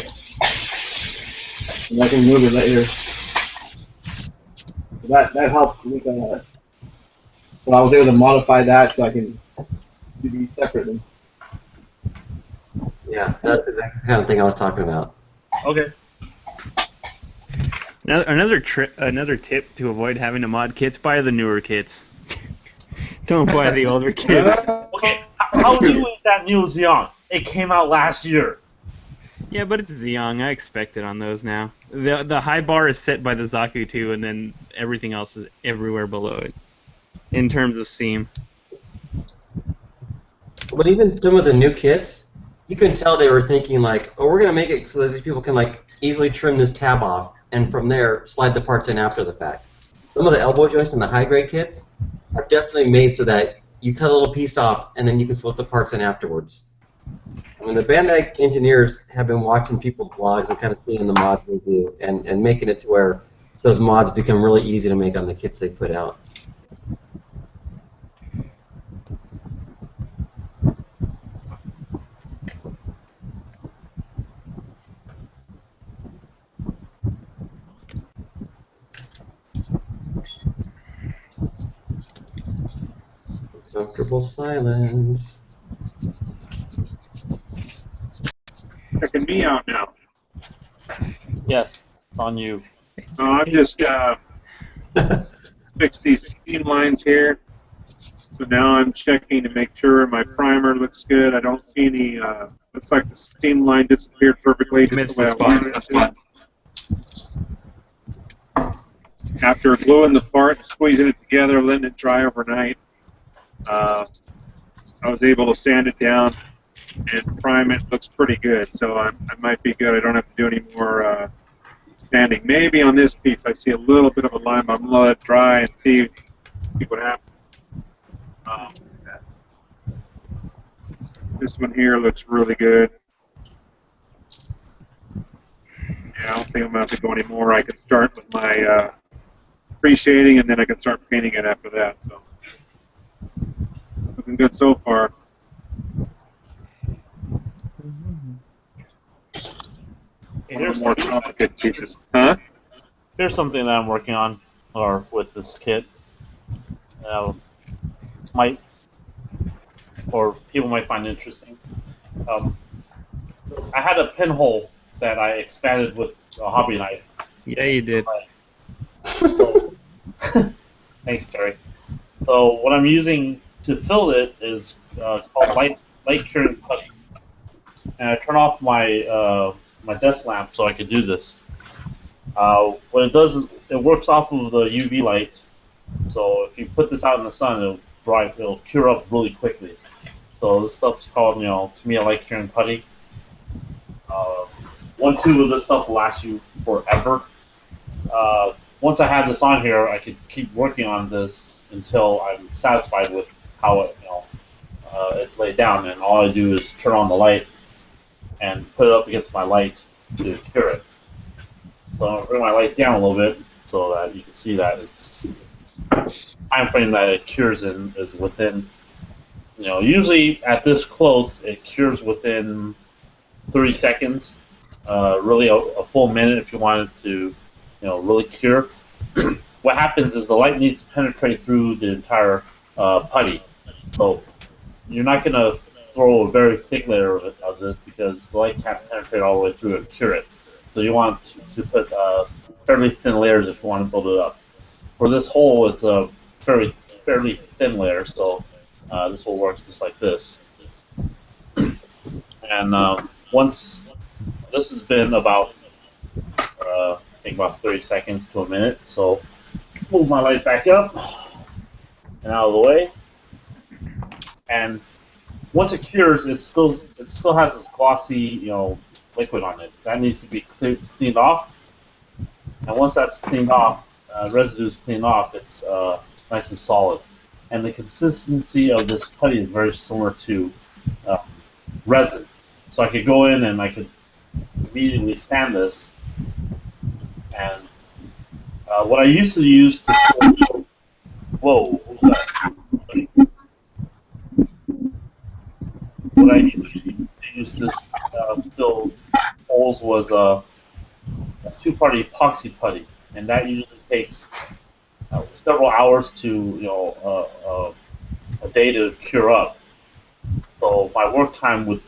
And I can move it later. So that helped with so I was able to modify that so I can do these separately. Yeah, that's exactly the kind of thing I was talking about. Okay. Another tip to avoid having to mod kits: buy the newer kits. Don't buy the older kits. Okay, how new is that new Xeon? It came out last year. Yeah, but it's Xeon. I expect it on those now. The high bar is set by the Zaku 2, and then everything else is everywhere below it in terms of seam. But even some of the new kits, you can tell they were thinking like, oh, we're going to make it so that these people can like easily trim this tab off, and from there slide the parts in after the fact. Some of the elbow joints in the high-grade kits are definitely made so that you cut a little piece off, and then you can slip the parts in afterwards. I mean, the Bandai engineers have been watching people's blogs and kind of seeing the mods they do, and making it to where those mods become really easy to make on the kits they put out. Comfortable silence. Checking me out now. Yes, it's on you. I'm just fix these seam lines here. So now I'm checking to make sure my primer looks good. I don't see any. Looks like the seam line disappeared perfectly, just the way I wanted it to. After gluing the part, squeezing it together, letting it dry overnight, I was able to sand it down and prime it. Looks pretty good, so I might be good. I don't have to do any more sanding. Maybe on this piece I see a little bit of a line, but I'm going to let it dry and see what happens. This one here looks really good. Yeah, I don't think I'm going to have to go anymore. I can start with my pre-shading, and then I can start painting it after that. So, looking good so far. Here's More complicated pieces. Huh? Here's something that I'm working on, or with this kit. Might, or people might find interesting. I had a pinhole that I expanded with a hobby knife. Yeah, you did. So, thanks, Terry. So what I'm using to fill it is it's called light curing putty, and I turn off my my desk lamp so I can do this. What it does is it works off of the UV light. So if you put this out in the sun, it'll cure up really quickly. So this stuff's called, to me, I like curing putty. One tube of this stuff will last you forever. Once I have this on here, I could keep working on this until I'm satisfied with how it, it's laid down. And all I do is turn on the light and put it up against my light to cure it. So I'm going to bring my light down a little bit so that you can see that it's time frame that it cures in is within. Usually at this close, it cures within 30 seconds. Really a full minute if you want it to, really cure. What happens is the light needs to penetrate through the entire putty. So you're not going to throw a very thick layer of this because the light can't penetrate all the way through and cure it. So you want to put fairly thin layers if you want to build it up. For this hole, it's a fairly thin layer, so this will work just like this. And once this has been about, I think about 30 seconds to a minute, so move my light back up and out of the way. And once it cures, it still has this glossy, liquid on it. That needs to be cleaned off. And once that's cleaned off, residue is cleaned off, it's nice and solid. And the consistency of this putty is very similar to resin. So I could go in and I could immediately sand this. And what I used to use to fill, whoa, what was that? What I used to fill holes was a two-part epoxy putty, and that usually takes several hours to a day to cure up. So my work time would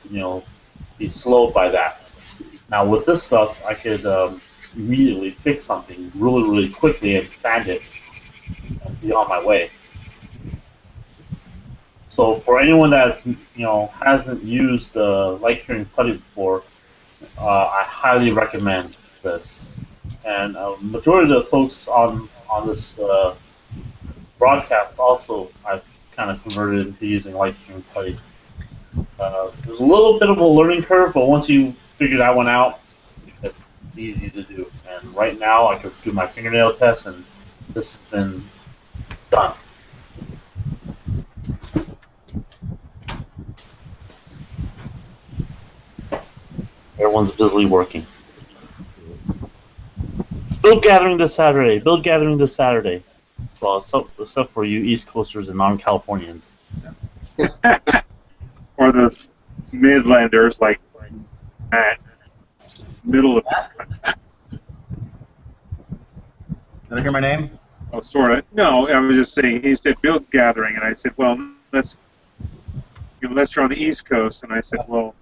be slowed by that. Now with this stuff, I could immediately fix something really quickly and sand it and be on my way. So for anyone that's hasn't used light curing putty before, I highly recommend this. And majority of the folks on this broadcast also I've kind of converted into using light curing putty. There's a little bit of a learning curve, but once you figure that one out, it's easy to do. And right now, I could do my fingernail test, and this has been done. Everyone's busily working. Build gathering this Saturday. Build gathering this Saturday. Well, except for you East Coasters and non-Californians. Or the Midlanders, like Matt, middle of. Did I hear my name? Oh, sort of. No, I was just saying. He said build gathering, and I said, well, unless you're on the East Coast, and I said, well,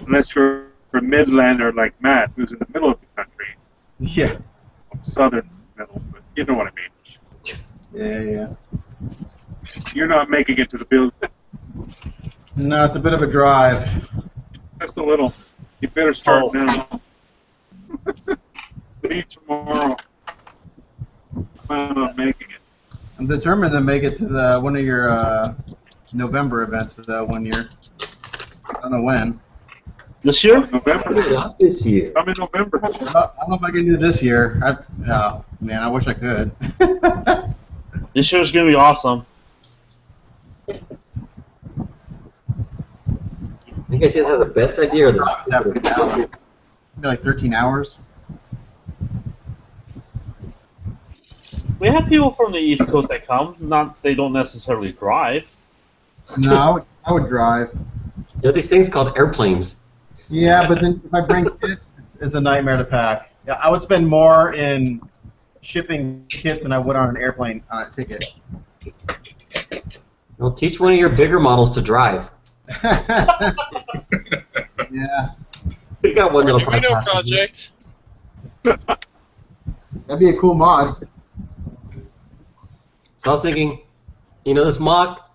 unless you're a Midlander like Matt, who's in the middle of the country. Yeah. Southern middle, but you know what I mean. Yeah. You're not making it to the build. No, it's a bit of a drive. Just a little. You better start now. Leave tomorrow. Plan on making it. I'm determined to make it to one of your November events one year. I don't know when. This year? November. Not this year. I'm in November. I don't know if I can do this year. Oh, man, I wish I could. This year's gonna be awesome. I think I said that's the best idea or this. Maybe like 13 hours. We have people from the East Coast that come. Not they don't necessarily drive. No, I would drive. You know these things called airplanes. Yeah, but then if I bring kits, it's a nightmare to pack. Yeah, I would spend more in shipping kits than I would on an airplane ticket. Well, teach one of your bigger models to drive. Yeah. We got one little Arduino project. That'd be a cool mod. So I was thinking, this mock,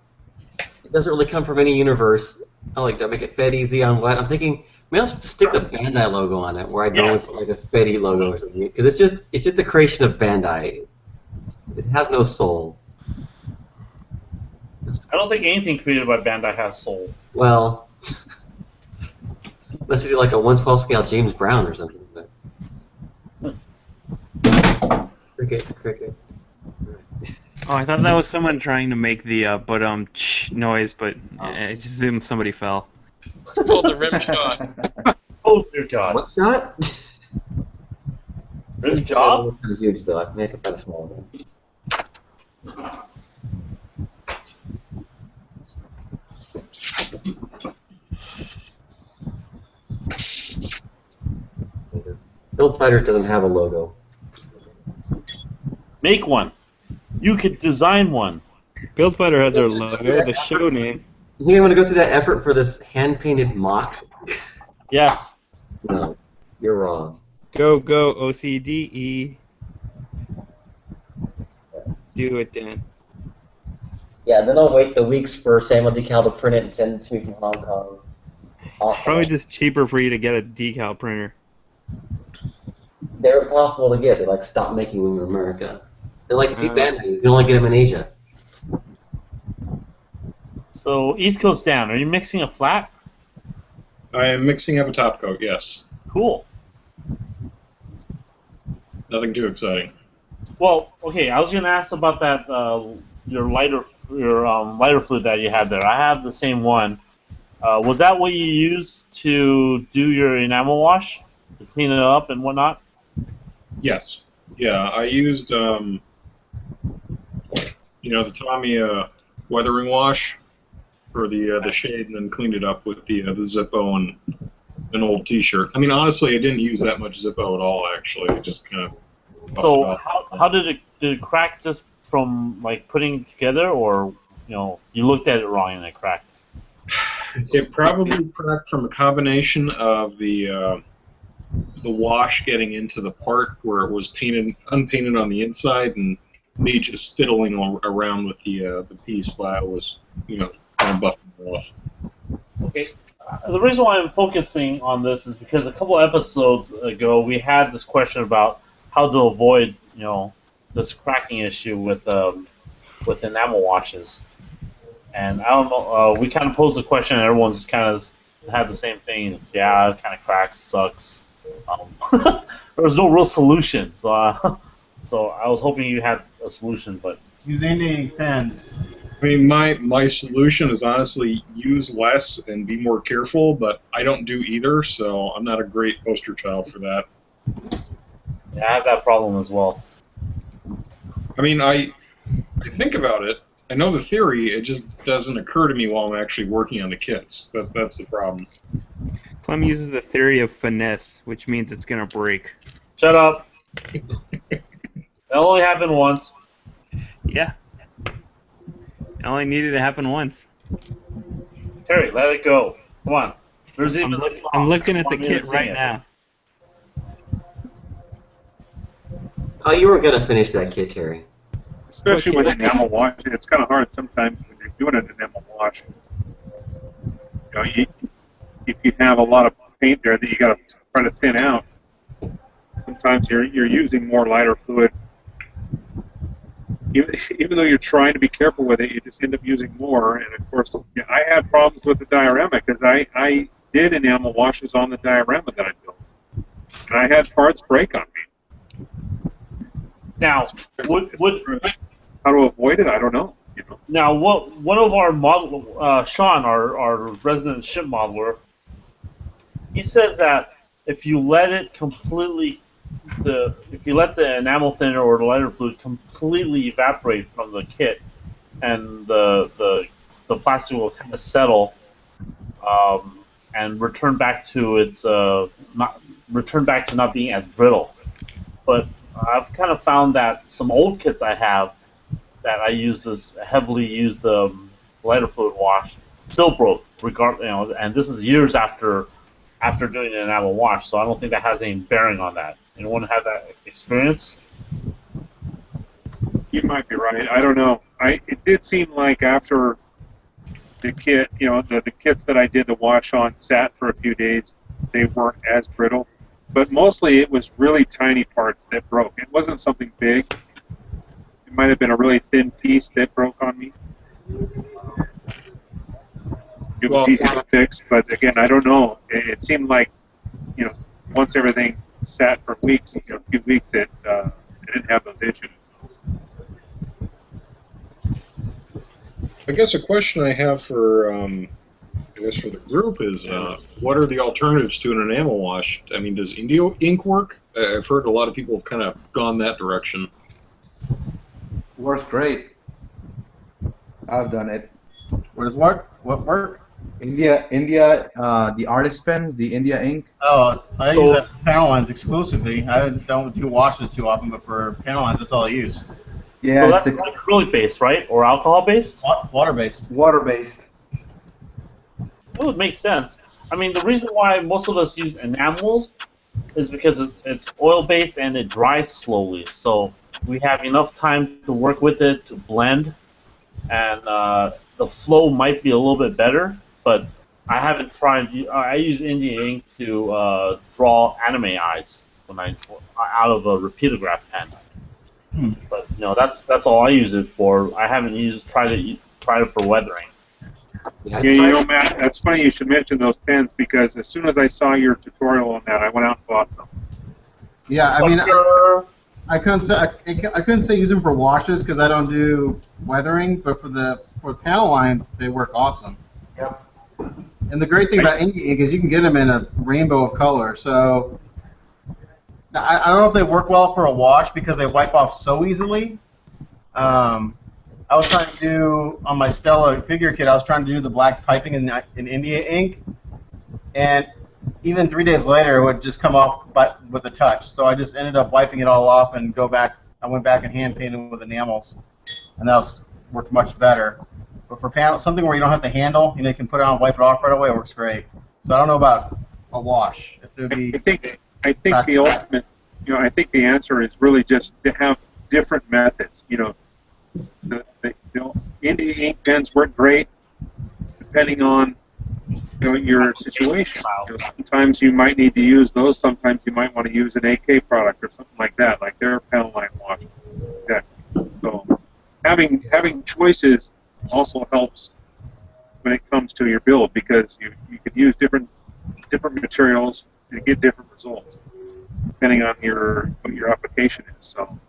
it doesn't really come from any universe. I like to make it fed easy on what. I'm thinking, maybe I'll stick the Bandai logo on it, where I know it's like a Fetty logo or something. Because it's just a creation of Bandai. It has no soul. I don't think anything created by Bandai has soul. Well, unless you do like a 1/12 scale James Brown or something. But. Cricket. Oh, I thought that was someone trying to make the noise, but I just assumed somebody fell. It's called the rim shot. Oh dear God. What shot? Rim job? Kind of huge though. I can make it kind of small. Build Fighter doesn't have a logo. Make one. You could design one. Build Fighter has their logo, the show name. You think I'm going to go through that effort for this hand-painted mock? Yes. No, you're wrong. Go, OCDE. Do it, Dan. Yeah, then I'll wait the weeks for Samuel Decal to print it and send it to me from Hong Kong. It's probably just cheaper for you to get a decal printer. They're impossible to get. They stop making them in America. They're like Bandai. You can only get them in Asia. So East Coast Dan, are you mixing a flat? I am mixing up a top coat, yes. Cool. Nothing too exciting. Well, okay. I was gonna ask about that your lighter fluid that you had there. I have the same one. Was that what you used to do your enamel wash, to clean it up and whatnot? Yes. Yeah, I used the Tommy weathering wash for the shade, and then cleaned it up with the Zippo and an old T-shirt. I mean, honestly, I didn't use that much Zippo at all. Actually, I just kind of. So how did it crack just from putting it together, or you looked at it wrong and it cracked? It probably cracked from a combination of the wash getting into the part where it was unpainted on the inside, and me just fiddling around with the piece while I was, kind of buffing it off. Okay. The reason why I'm focusing on this is because a couple episodes ago we had this question about how to avoid, this cracking issue with enamel washes. And I don't know, we kind of posed the question, and everyone's kind of had the same thing. Yeah, it kind of cracks, sucks. There was no real solution, so I was hoping you had a solution, but Use any pens. I mean, my solution is honestly use less and be more careful, but I don't do either, so I'm not a great poster child for that. Yeah, I have that problem as well. I mean, I think about it. I know the theory. It just doesn't occur to me while I'm actually working on the kits. That's the problem. Clem uses the theory of finesse, which means it's gonna break. Shut up. That only happened once. Yeah. It only needed to happen once. Terry, let it go. Come on. There's even a song. I'm looking at the Want me to kit sing right it? now. Oh, you were gonna finish that kit, Terry. Especially with enamel wash, it's kind of hard sometimes when you're doing an enamel wash. If you have a lot of paint there that you got to try to thin out, sometimes you're using more lighter fluid. Even though you're trying to be careful with it, you just end up using more. And of course, I had problems with the diorama because I did enamel washes on the diorama that I built, and I had parts break on me. Now, how to avoid it? I don't know. Now, one of our model, Sean, our resident ship modeler, he says that if you let it completely, if you let the enamel thinner or the lighter fluid completely evaporate from the kit, and the plastic will kind of settle, and return back to not being as brittle. But I've kind of found that some old kits I have that I heavily used lighter fluid wash still broke, and this is years after doing an enamel wash, so I don't think that has any bearing on that. Anyone have that experience? You might be right. I don't know. It did seem like after the kit, the kits that I did the wash on sat for a few days, they weren't as brittle. But mostly it was really tiny parts that broke. It wasn't something big. It might have been a really thin piece that broke on me. It was easy to fix, but again, I don't know. It seemed like, once everything sat for weeks, a few weeks, it didn't have those issues. I guess a question I have for the group is, what are the alternatives to an enamel wash? I mean, does Indio ink work? I've heard a lot of people have kind of gone that direction. Works great. I've done it. What does work? What work? India, the artist pens, the India ink. Oh, I use that for panel lines exclusively. I don't do washes too often, but for panel lines, that's all I use. Yeah, so it's that's acrylic based, right? Or alcohol based? Water based. Water based. Well, it makes sense. I mean, the reason why most of us use enamels is because it's oil based and it dries slowly. So we have enough time to work with it to blend, and the flow might be a little bit better. But I haven't tried. I use India ink to draw anime eyes out of a repeatograph pen. But that's all I use it for. I haven't tried it for weathering. Yeah, Matt, that's funny you should mention those pens because as soon as I saw your tutorial on that, I went out and bought some. Yeah, I mean, I couldn't say use them for washes because I don't do weathering, but for panel lines, they work awesome. Yep. And the great thing about India ink is you can get them in a rainbow of color. So now, I don't know if they work well for a wash because they wipe off so easily. I was trying to do, on my Stella figure kit, I was trying to do the black piping in India ink, and even 3 days later, it would just come off with a touch. So I just ended up wiping it all off and I went back and hand painted with enamels, and that worked much better. But for panel, something where you don't have to handle, you can put it on, wipe it off right away, it works great. So I don't know about a wash. If there'd be I think the ultimate, I think the answer is really just to have different methods. The India ink pens work great depending on your situation. Sometimes you might need to use those. Sometimes you might want to use an AK product or something like that, like their panel line wash. So having choices also helps when it comes to your build because you could use different materials to get different results depending on what your application is. So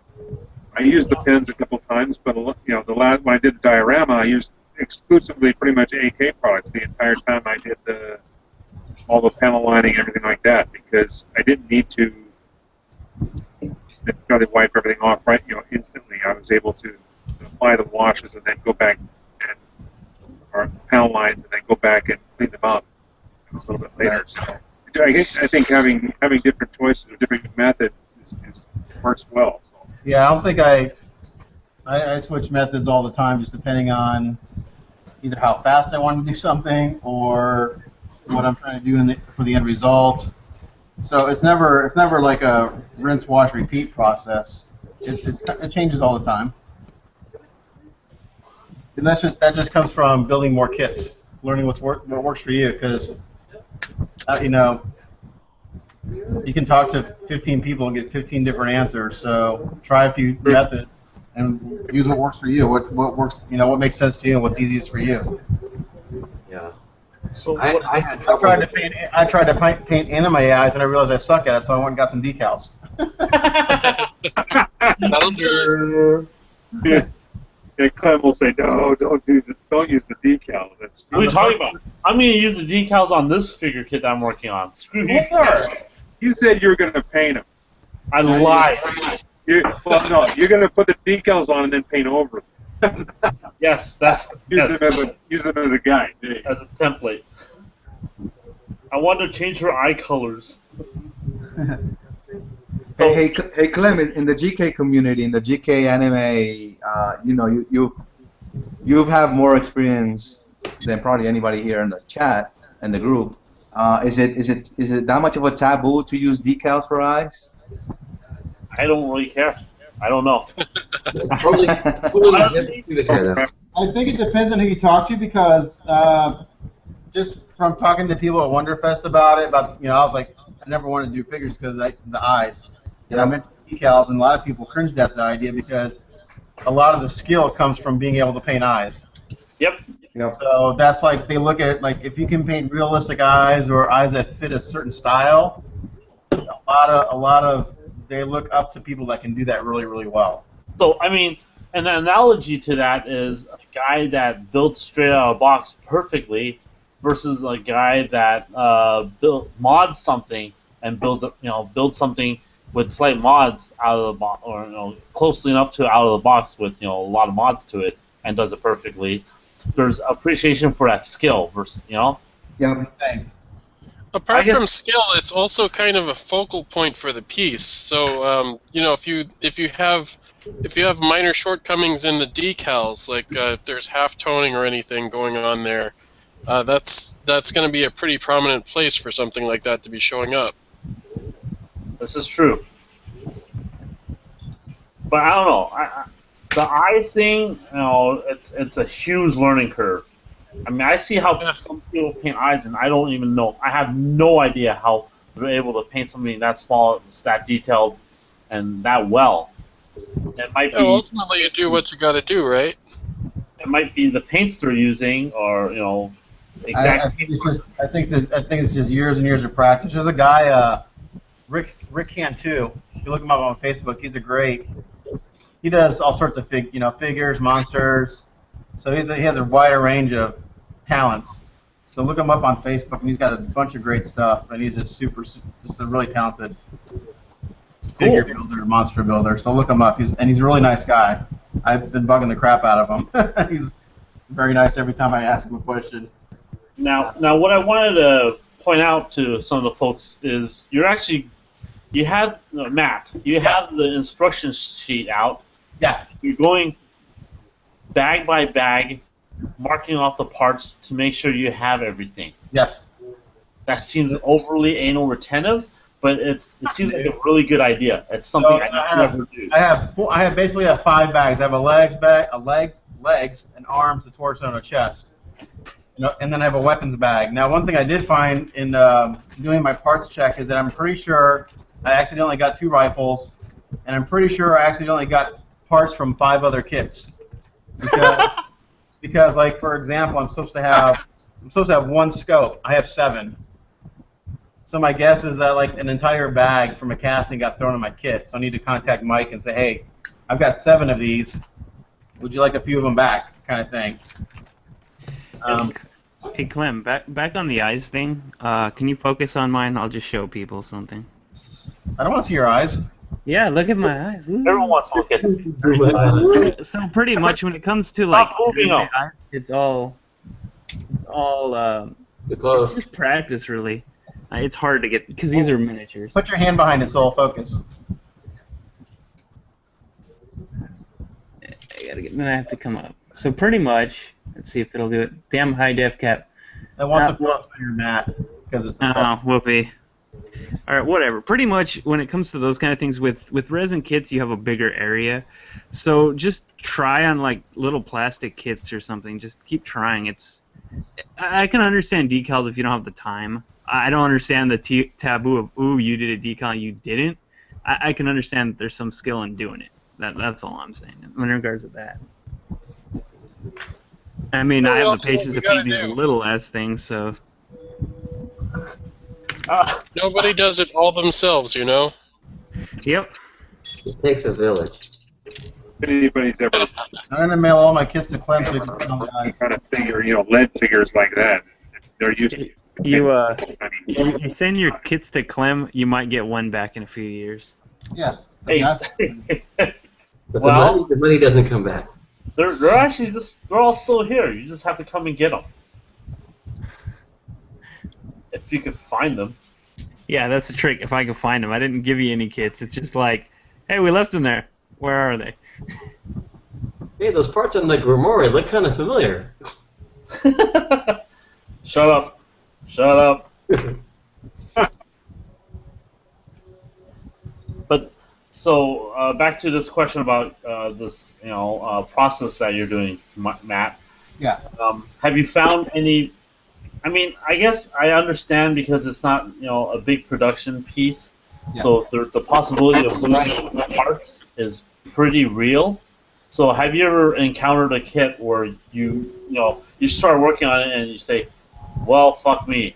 I used the pens a couple times, but the last when I did the diorama, I used exclusively pretty much AK products the entire time I did all the panel lining, everything like that, because I didn't need to wipe everything off instantly. I was able to apply the washes and then go back or panel lines and then go back and clean them up a little bit later. So I think having different choices or different methods works well. So. Yeah, I don't think I switch methods all the time, just depending on either how fast I want to do something or what I'm trying to do for the end result. So it's never like a rinse, wash, repeat process. It changes all the time, and that just comes from building more kits, learning what works for you. Because you can talk to 15 people and get 15 different answers. So try a few methods and use what works for you. What works, what makes sense to you, and what's easiest for you. Yeah. So I had trouble. I tried to paint anime eyes, and I realized I suck at it, so I went and got some decals. That'll do. Yeah, Clem will say, no, don't use the decal. That's What are you talking about? I'm going to use the decals on this figure kit that I'm working on. Screw you. You said you were going to paint them. I lied. No, you're going to put the decals on and then paint over them. Yes, that's Use them as a guide. as a template. I want to change her eye colors. Hey, Clem, in the GK community, in the GK anime, you have more experience than probably anybody here in the chat and the group. Is it that much of a taboo to use decals for eyes? I don't really care. I don't know. It's totally Honestly, different. I think it depends on who you talk to, because just from talking to people at Wonderfest about it, I was like, I never wanted to do figures because the eyes. And I meant decals, and a lot of people cringed at the idea because a lot of the skill comes from being able to paint eyes. Yep. So that's like, they look at, like, if you can paint realistic eyes or eyes that fit a certain style, a lot of they look up to people that can do that really, really well. So, I mean, an analogy to that is a guy that builds straight out of the box perfectly versus a guy that mods something and builds something with slight mods out of the box, or closely enough to out of the box with a lot of mods to it and does it perfectly. There's appreciation for that skill versus Yeah. Apart from skill, it's also kind of a focal point for the piece. So if you have minor shortcomings in the decals, like if there's half toning or anything going on there, that's going to be a pretty prominent place for something like that to be showing up. This is true. But I don't know. The eyes thing, it's a huge learning curve. I mean, I see how some people paint eyes, and I don't even know. I have no idea how they're able to paint something that small, that detailed, and that well. It might be. Ultimately, you do what you got to do, right? It might be the paints they're using, or exactly. I think it's just years and years of practice. There's a guy, Rick Cantu. If you look him up on Facebook, he's a great. He does all sorts of figures, monsters. So he has a wider range of talents. So look him up on Facebook, and he's got a bunch of great stuff, and he's just a really talented figure builder, monster builder. So look him up. He's a really nice guy. I've been bugging the crap out of him. He's very nice every time I ask him a question. Now, what I wanted to point out to some of the folks is you have Matt. You have the instruction sheet out. Yeah. You're going bag by bag, marking off the parts to make sure you have everything. Yes. That seems overly anal retentive, but it seems like a really good idea. It's something I never do. I basically have 5 bags. I have legs, an arms, a torso, and a chest. And then I have a weapons bag. Now, one thing I did find in doing my parts check is that I'm pretty sure I accidentally got 2 rifles, and I'm pretty sure I accidentally got parts from 5 other kits. Because, like, for example, I'm supposed to have 1 scope. I have 7. So my guess is that, like, an entire bag from a casting got thrown in my kit. So I need to contact Mike and say, hey, I've got 7 of these. Would you like a few of them back, kind of thing. Hey Clem, back on the eyes thing. Can you focus on mine? I'll just show people something. I don't want to see your eyes. Yeah, look at my eyes. Woo. Everyone wants to look at it. So pretty much when it comes to like moving on. it's all Close. it's just practice really. It's hard to get because these are miniatures. Put your hand behind it so it'll focus. Then I have to come up. So pretty much, let's see if it'll do it. Damn high def cap. That wants to focus on your mat because it's. Whoopee. All right, whatever. Pretty much, when it comes to those kind of things, with resin kits, you have a bigger area. So just try on like little plastic kits or something. Just keep trying. I can understand decals if you don't have the time. I don't understand the taboo of ooh, you did a decal, you didn't. I can understand that there's some skill in doing it. That's all I'm saying in regards to that. I mean, I have the patience to paint these little ass things, so. Nobody does it all themselves, you know? Yep. It takes a village. If anybody's ever I'm gonna mail all my kits to Clem so you can put on the eyes. kind of figure, lead figures like that, they're used to. You send your kits to Clem, you might get one back in a few years. Yeah. Hey. But Well- the money doesn't come back. They're actually they're all still here. You just have to come and get them. If you could find them. Yeah, that's the trick. If I can find them, I didn't give you any kits. It's just like, hey, we left them there. Where are they? Hey, those parts on the Grimoire look kind of familiar. Shut up. Shut up. But so back to this question about this, process that you're doing, Matt. Yeah. Have you found any? I mean, I guess I understand because it's not, a big production piece. Yeah. So the possibility of losing parts is pretty real. So have you ever encountered a kit where you start working on it and you say, well, fuck me,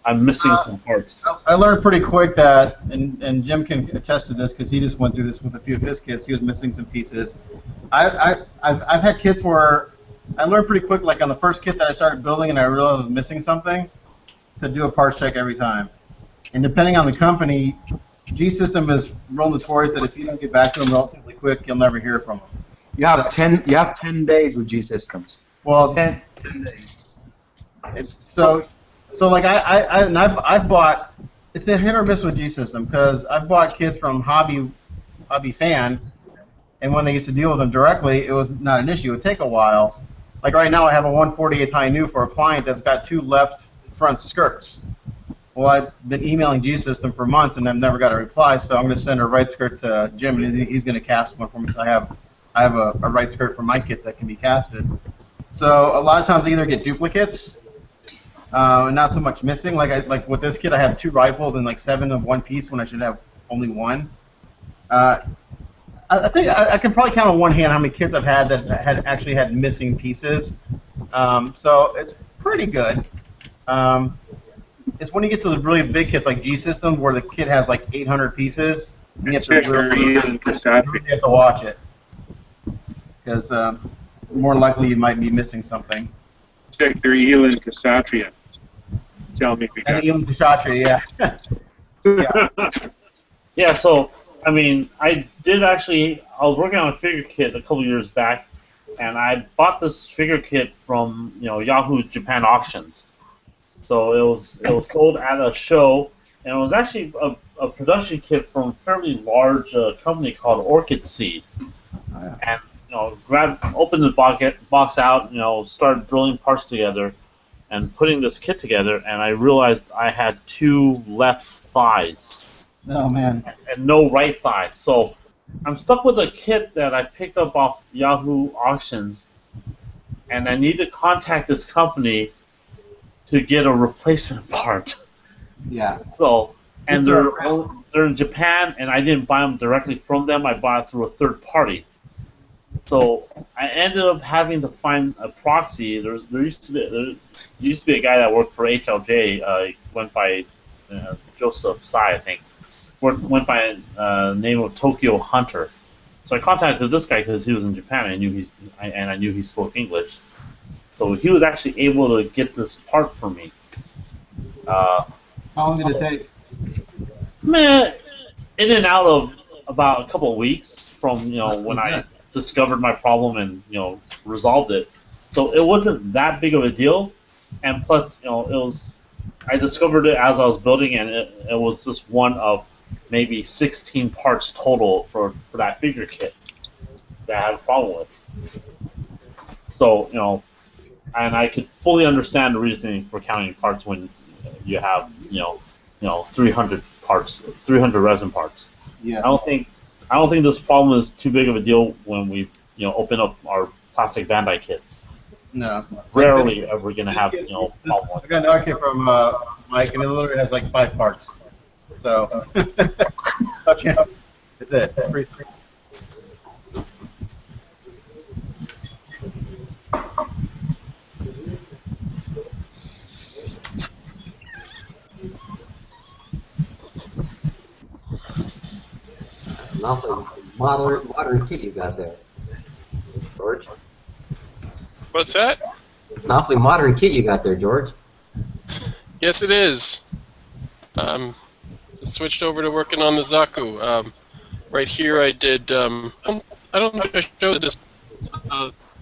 I'm missing some parts. I learned pretty quick that, and Jim can attest to this because he just went through this with a few of his kits. He was missing some pieces. I've had kits where I learned pretty quick, like on the first kit that I started building and I realized I was missing something, to do a parts check every time. And depending on the company, G-System is real notorious that if you don't get back to them relatively quick, you'll never hear from them. You have 10 days with G Systems. Well, 10 days. so like I've bought, it's a hit or miss with G-System because I've bought kits from Hobby Fan, and when they used to deal with them directly, it was not an issue. It would take a while. Like right now, I have a 1/48 high new for a client that's got 2 left front skirts. Well, I've been emailing G-System for months and I've never got a reply, so I'm going to send a right skirt to Jim and he's going to cast one for me because I have a right skirt for my kit that can be casted. So a lot of times I either get duplicates and not so much missing. Like with this kit, I have 2 rifles and like 7 of one piece when I should have only 1. I think I can probably count on one hand how many kits I've had that actually had missing pieces. So it's pretty good. It's when you get to the really big kits like G-System where the kit has like 800 pieces, you have to really have to watch it because more likely you might be missing something. Check your Elin Cassatria. Tell me if you got And Elin Cassatria, yeah. Yeah. Yeah, so, I mean, I was working on a figure kit a couple years back, and I bought this figure kit from, Yahoo Japan Auctions. So it was sold at a show, and it was actually a production kit from a fairly large company called Orchid Seed. And, opened the box out, started drilling parts together, and putting this kit together, and I realized I had 2 left thighs. Oh man. And no right thigh. So I'm stuck with a kit that I picked up off Yahoo Auctions, and I need to contact this company to get a replacement part. Yeah. So, and they're in Japan, and I didn't buy them directly from them. I bought it through a third party. So I ended up having to find a proxy. There used to be a guy that worked for HLJ. Went by Joseph Tsai, I think. went by name of Tokyo Hunter. So I contacted this guy because he was in Japan. And I knew he spoke English. So he was actually able to get this part for me. How long did it take? Man, in and out of about a couple of weeks from when I discovered my problem and resolved it. So it wasn't that big of a deal, and plus it was I discovered it as I was building, and it was just one of maybe 16 parts total for that figure kit that I had a problem with. So and I could fully understand the reasoning for counting parts when you have 300 parts, 300 resin parts. Yeah. I don't think this problem is too big of a deal when we open up our plastic Bandai kits. No. Rarely ever gonna have problem I got another kit from Mike, and it literally has like 5 parts. So okay, that's it. Pretty simple. An awfully modern kit you got there, George. What's that? An awfully modern kit you got there, George. Yes, it is. Switched over to working on the Zaku. Right here, I did. I don't know if I showed this.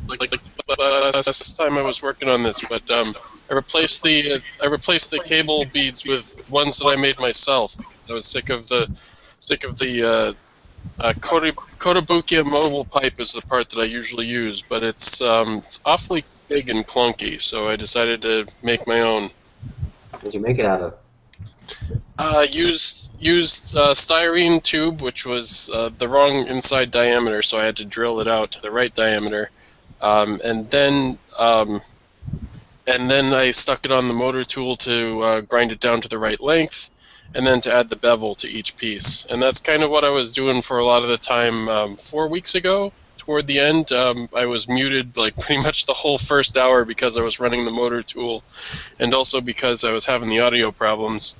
Last time I was working on this, but I replaced the cable beads with ones that I made myself because I was sick of the Kotobukiya mobile pipe is the part that I usually use, but it's awfully big and clunky, so I decided to make my own. What did you make it out of? Used styrene tube, which was the wrong inside diameter, so I had to drill it out to the right diameter, and then I stuck it on the motor tool to grind it down to the right length, and then to add the bevel to each piece. And that's kind of what I was doing for a lot of the time. 4 weeks ago, toward the end, I was muted like pretty much the whole first hour because I was running the motor tool, and also because I was having the audio problems.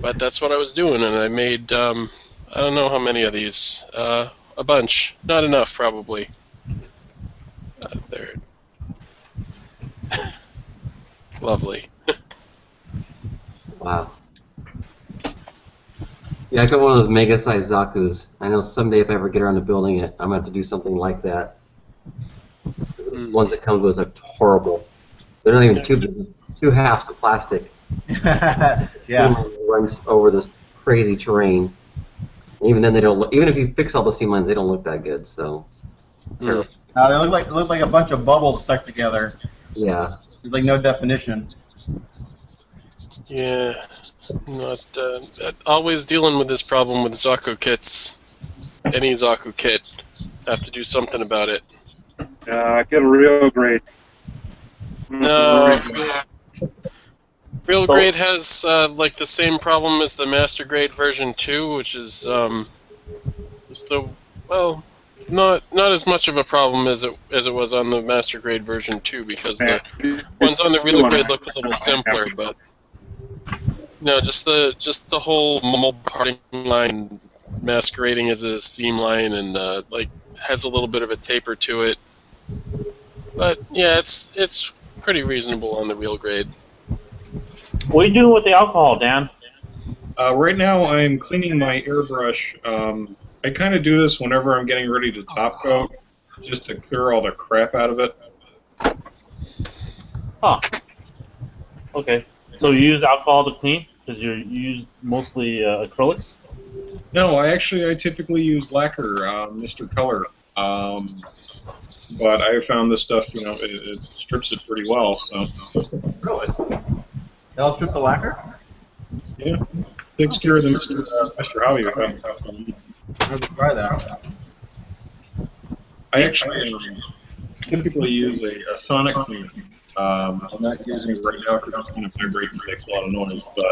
But that's what I was doing, and I made, I don't know how many of these. A bunch. Not enough, probably. There. Lovely. Wow. Yeah, I got one of those mega-sized Zakus. I know someday if I ever get around to building it, I'm going to have to do something like that. The ones that come with are horrible. They're not even tubes, they're just 2 halves of plastic. Yeah. Runs over this crazy terrain. And even then, they don't look, even if you fix all the seam lines, they don't look that good. So, They look like a bunch of bubbles stuck together. yeah. There's like no definition. Yeah, not always dealing with this problem with Zaku kits. Any Zaku kit, have to do something about it. Get a real grade. No, real grade has like the same problem as the Master Grade version 2, which is still not as much of a problem as it was on the Master Grade version 2 because the ones on the real grade look a little simpler, but. No, just the whole mold parting line masquerading as a seam line and like has a little bit of a taper to it. But yeah, it's pretty reasonable on the real grade. What are you doing with the alcohol, Dan? Right now, I'm cleaning my airbrush. I kind of do this whenever I'm getting ready to top coat, just to clear all the crap out of it. Huh. Okay. So you use alcohol to clean? Because you use mostly acrylics? No, I typically use lacquer, Mr. Color. But I found this stuff, it strips it pretty well. So. Really? They'll strip the lacquer? Yeah. Takes care of the Mr. Hobby. I'll have to try that. I actually typically use a sonic cleaner. I'm not using it right now because it's kind of vibrates and makes a lot of noise, but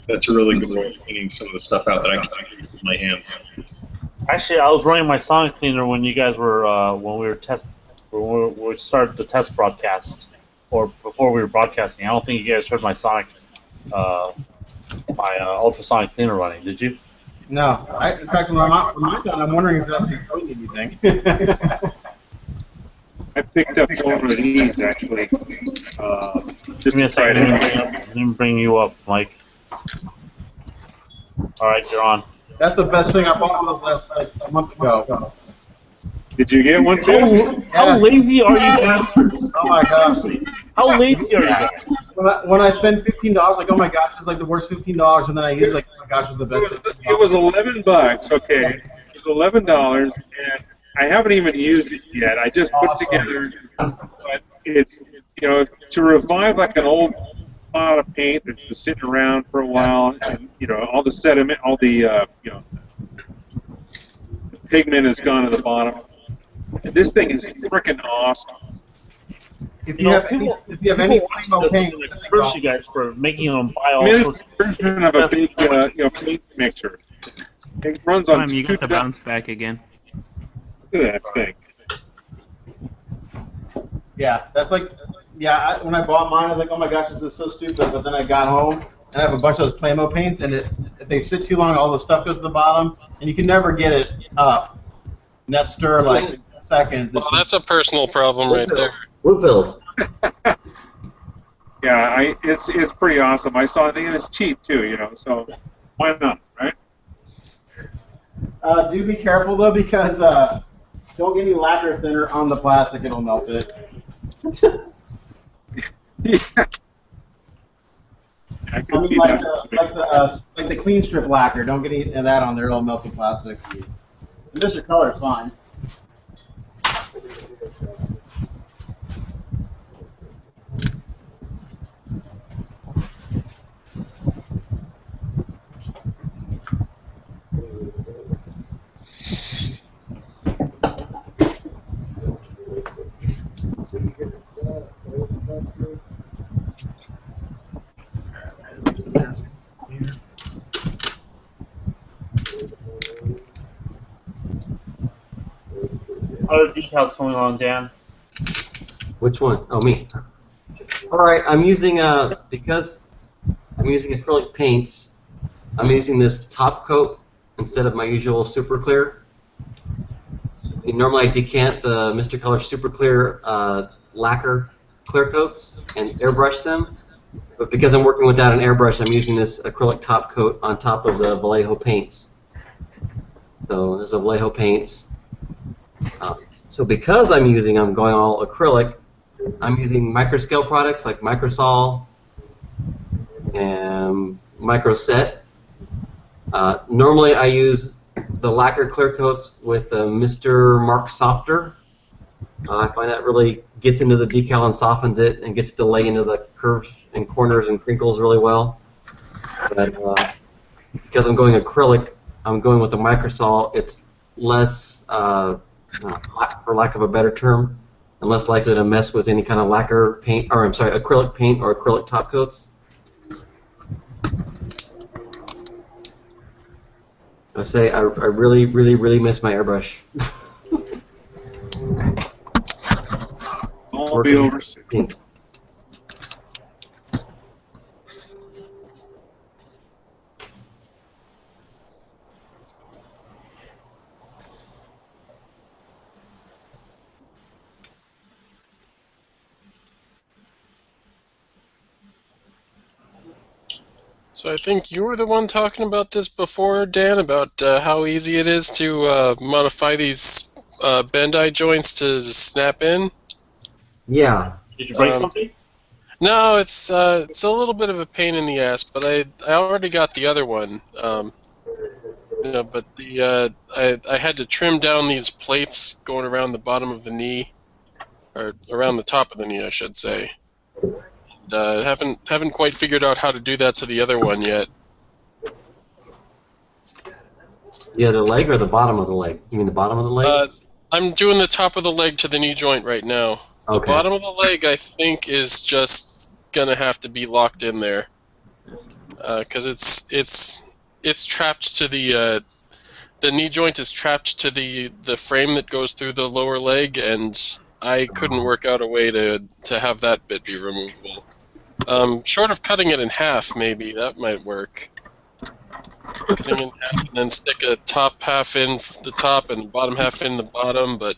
that's a really good way of cleaning some of the stuff out that I can do with my hands. Actually, I was running my sonic cleaner when you guys were when we started the test broadcast, or before we were broadcasting. I don't think you guys heard my sonic my ultrasonic cleaner running. Did you? No. In fact, when I'm done, I'm wondering if that's doing anything. I picked up one of these actually. Give Just me a to try second. it out. Let me bring you up, Mike. All right, you're on. That's the best thing I bought last like a month ago. Did you get one too? How lazy are you bastards? Oh my gosh. Seriously, how lazy are you guys? When I spend $15, like, oh my gosh, it's like the worst $15, and then I use like, oh my gosh, it's the best. It was $11. Okay, it was $11, and I haven't even used it yet. I just put together, but it's to revive like an old pot of paint that's been sitting around for a while, and all the sediment, all the the pigment has gone to the bottom. And this thing is freaking awesome. If you have any People paint, curse you guys for making them buy all I mean, sorts it's a version of a big paint mixer. It runs on You got the 2,000. bounce back again. Look at that thing. yeah, that's like, when I bought mine, I was like, oh my gosh, this is so stupid. But then I got home and I have a bunch of those Plamo paints, and if they sit too long, all the stuff goes to the bottom, and you can never get it up. And that stir like seconds. Well, that's a personal problem right there. Blue pills. Yeah, it's pretty awesome. I saw it, and it's cheap too, so why not, right? Do be careful though, because don't get any lacquer thinner on the plastic; it'll melt it. Yeah. I can see like that. like the clean strip lacquer. Don't get any of that on there; it'll melt the plastic. And this color is fine. other decals coming on, Dan. Which one? Oh, me. All right, I'm using because I'm using acrylic paints. I'm using this top coat instead of my usual super clear. Normally I decant the Mr. Color super clear lacquer clear coats and airbrush them, but because I'm working without an airbrush, I'm using this acrylic top coat on top of the Vallejo paints. So there's a Vallejo paints. So because I'm going all acrylic, I'm using microscale products like Microsol and Microset. Normally I use the lacquer clear coats with the Mr. Mark Softer. I find that really gets into the decal and softens it and gets to lay into the curves and corners and crinkles really well. But because I'm going acrylic, I'm going with the Microsol. It's less, for lack of a better term, and less likely to mess with any kind of lacquer paint, or I'm sorry, acrylic paint or acrylic top coats. I say I really, really, really miss my airbrush. I'll be over soon. So I think you were the one talking about this before, Dan, about how easy it is to modify these Bandai joints to snap in. Yeah. Did you break something? No, it's a little bit of a pain in the ass, but I already got the other one. But I had to trim down these plates going around the bottom of the knee, or around the top of the knee, I should say. Haven't quite figured out how to do that to the other one yet. The other leg or the bottom of the leg? You mean the bottom of the leg? I'm doing the top of the leg to the knee joint right now. The Okay. bottom of the leg, I think, is just gonna have to be locked in there, because it's trapped to the knee joint is trapped to the frame that goes through the lower leg, and I couldn't work out a way to have that bit be removable. Short of cutting it in half, maybe that might work. Cutting it in half and then stick a top half in the top and bottom half in the bottom, but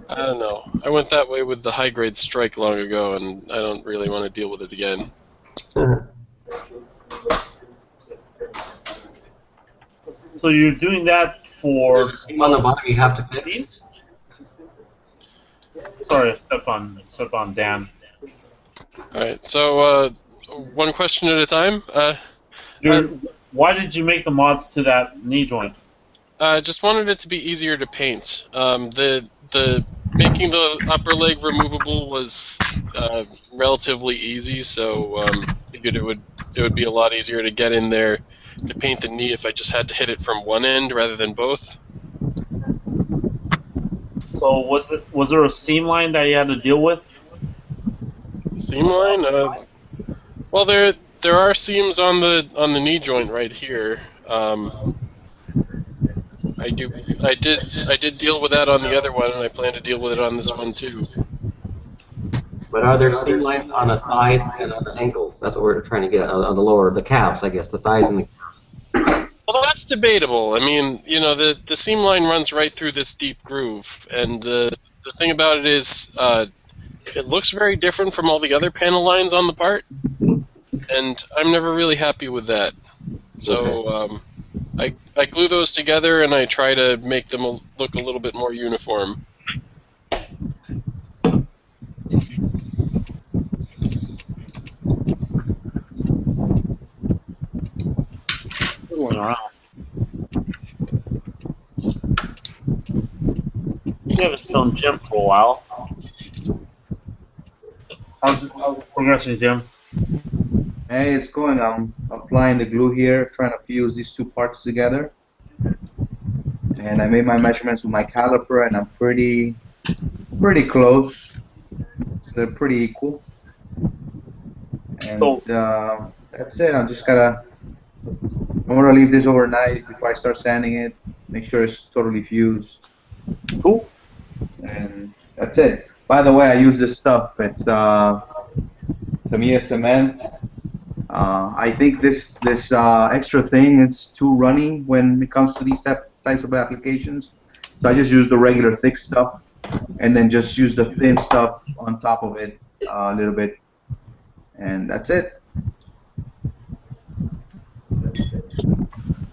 I don't know. I went that way with the high-grade strike long ago, and I don't really want to deal with it again. So you're doing that for... On the bottom you have to fix. Sorry, I stepped on Dan. Alright, so one question at a time. Why did you make the mods to that knee joint? I just wanted it to be easier to paint. The making the upper leg removable was relatively easy, so figured it would be a lot easier to get in there to paint the knee if I just had to hit it from one end rather than both. So was there a seam line that you had to deal with? Seam line? Well, there are seams on the knee joint right here. I did deal with that on the other one, and I plan to deal with it on this one too. But are there seam lines on the thighs and on the ankles? That's what we're trying to get on the lower, the calves, I guess, the thighs and the calves. Well, that's debatable. I mean, you know, the seam line runs right through this deep groove, and the thing about it is, it looks very different from all the other panel lines on the part, and I'm never really happy with that. So I glue those together and I try to make them look a little bit more uniform. Fiddling around. You haven't shown Jim for a while. How's it progressing, Jim? Hey, it's going. I'm applying the glue here, trying to fuse these two parts together. And I made my measurements with my caliper, and I'm pretty close. So they're pretty equal. And that's it. I'm gonna leave this overnight before I start sanding it. Make sure it's totally fused. Cool. And that's it. By the way, I use this stuff. It's Tamiya cement. I think this extra thing, it's too runny when it comes to these types of applications. So I just use the regular thick stuff, and then just use the thin stuff on top of it a little bit, and that's it.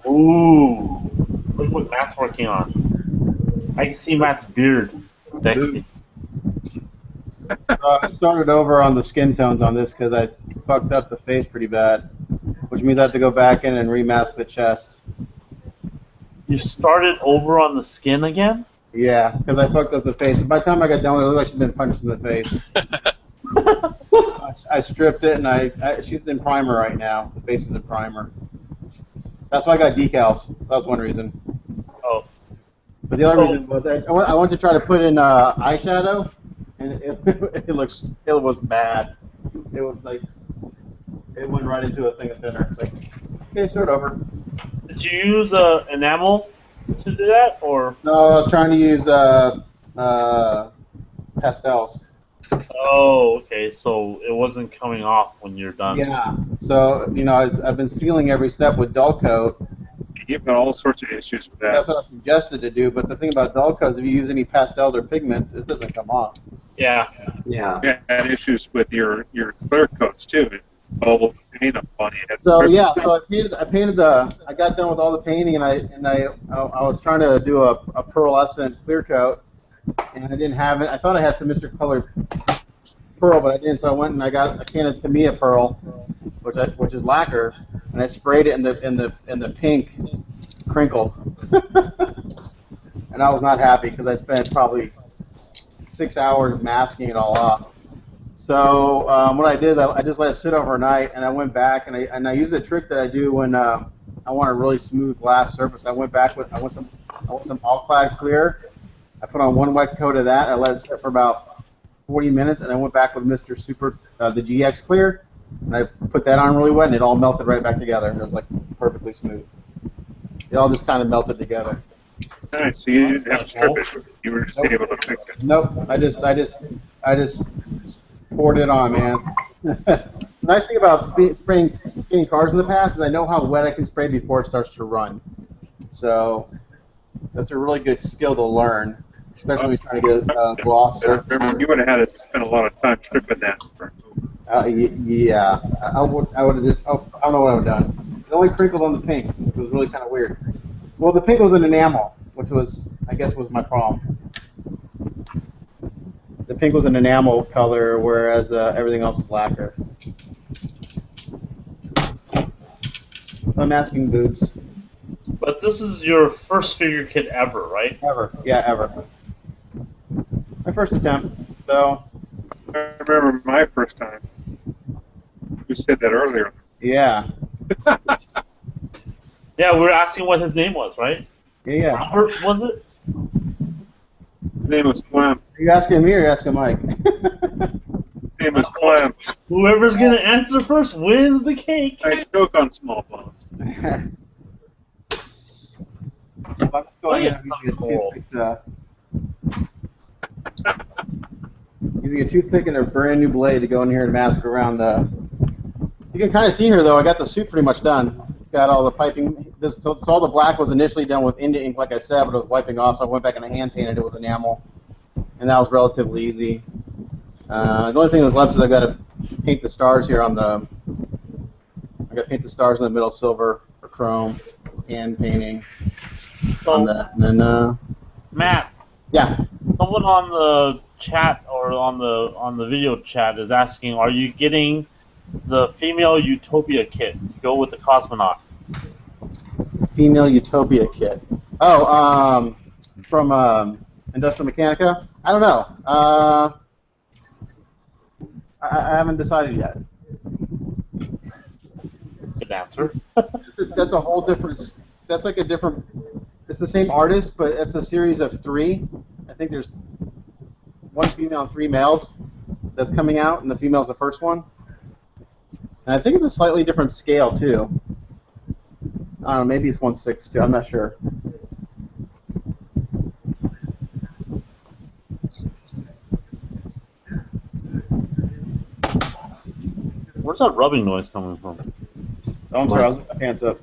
Ooh, look what Matt's working on. I can see Matt's beard. Dexy. I started over on the skin tones on this because I fucked up the face pretty bad, which means I have to go back in and remask the chest. You started over on the skin again? Yeah, because I fucked up the face. By the time I got done with it, it looked like she'd been punched in the face. I stripped it, and she's in primer right now. The face is in primer. That's why I got decals. That was one reason. Oh. But the other reason was I wanted to try to put in eyeshadow, and it was bad. It was like it went right into a thing of thinner. It's like, okay, start over. Did you use enamel to do that, or? No, I was trying to use pastels. Oh, okay. So it wasn't coming off when you're done. Yeah. So I've been sealing every step with dull coat. You've got all sorts of issues with that. That's what I was suggested to do. But the thing about dull coats, if you use any pastels or pigments, it doesn't come off. Yeah. Yeah. You had issues with your clear coats too. Bubble paint up on it. So yeah, so I got done with all the painting, and I was trying to do a pearlescent clear coat, and I didn't have it. I thought I had some Mr. Color pearl, but I didn't. So I went and I got a can of Tamiya pearl, which is lacquer, and I sprayed it in the pink crinkle, and I was not happy because I spent probably 6 hours masking it all off. So what I did, I just let it sit overnight, and I went back and I used a trick that I do when I want a really smooth glass surface. I want some all-clad clear. I put on one wet coat of that. I let it sit for about 40 minutes, and I went back with Mr. Super, the GX clear, and I put that on really wet, and it all melted right back together. And it was like perfectly smooth. It all just kind of melted together. Nice. So you didn't have to strip it. You were just able to fix it. Nope. I just poured it on, man. The nice thing about spraying painting cars in the past is I know how wet I can spray before it starts to run. So that's a really good skill to learn, especially when you're trying to get a gloss surface. You would have had to spend a lot of time stripping that. Yeah, I would have just. Oh, I don't know what I would have done. It only crinkled on the pink, which was really kind of weird. Well, the pink was an enamel, which was, I guess, was my problem. The pink was an enamel color, whereas everything else is lacquer. I'm asking boobs. But this is your first figure kit ever, right? Ever. Yeah, ever. My first attempt. So. I remember my first time. You said that earlier. Yeah. Yeah, we were asking what his name was, right? Yeah. Robert, was it? His name was Clem. Are you asking me or are you asking Mike? His name was Clem. Whoever's gonna answer first wins the cake. I choke on small bones. I'm just going in using a toothpick and a brand new blade to go in here and mask around the. You can kind of see here though. I got the suit pretty much done. Got all the piping. So all the black was initially done with India ink, like I said, but it was wiping off. So I went back and I hand painted it with enamel, and that was relatively easy. The only thing that's left is I got to paint the stars here on the. I got to paint the stars in the middle silver or chrome, hand painting on that, and then. Matt. Yeah. Someone on the chat or on the video chat is asking, are you getting the female Utopia kit to go with the cosmonaut? Female Utopia kit. Oh, from Industrial Mechanica? I don't know. I haven't decided yet. Good answer. That's a whole different. That's like a different. It's the same artist, but it's a series of 3. I think there's 1 female and 3 males that's coming out, and the female's the first one. And I think it's a slightly different scale too. I don't know. Maybe it's 1/6 too. I'm not sure. Where's that rubbing noise coming from? Oh, I'm sorry. I was with my pants up.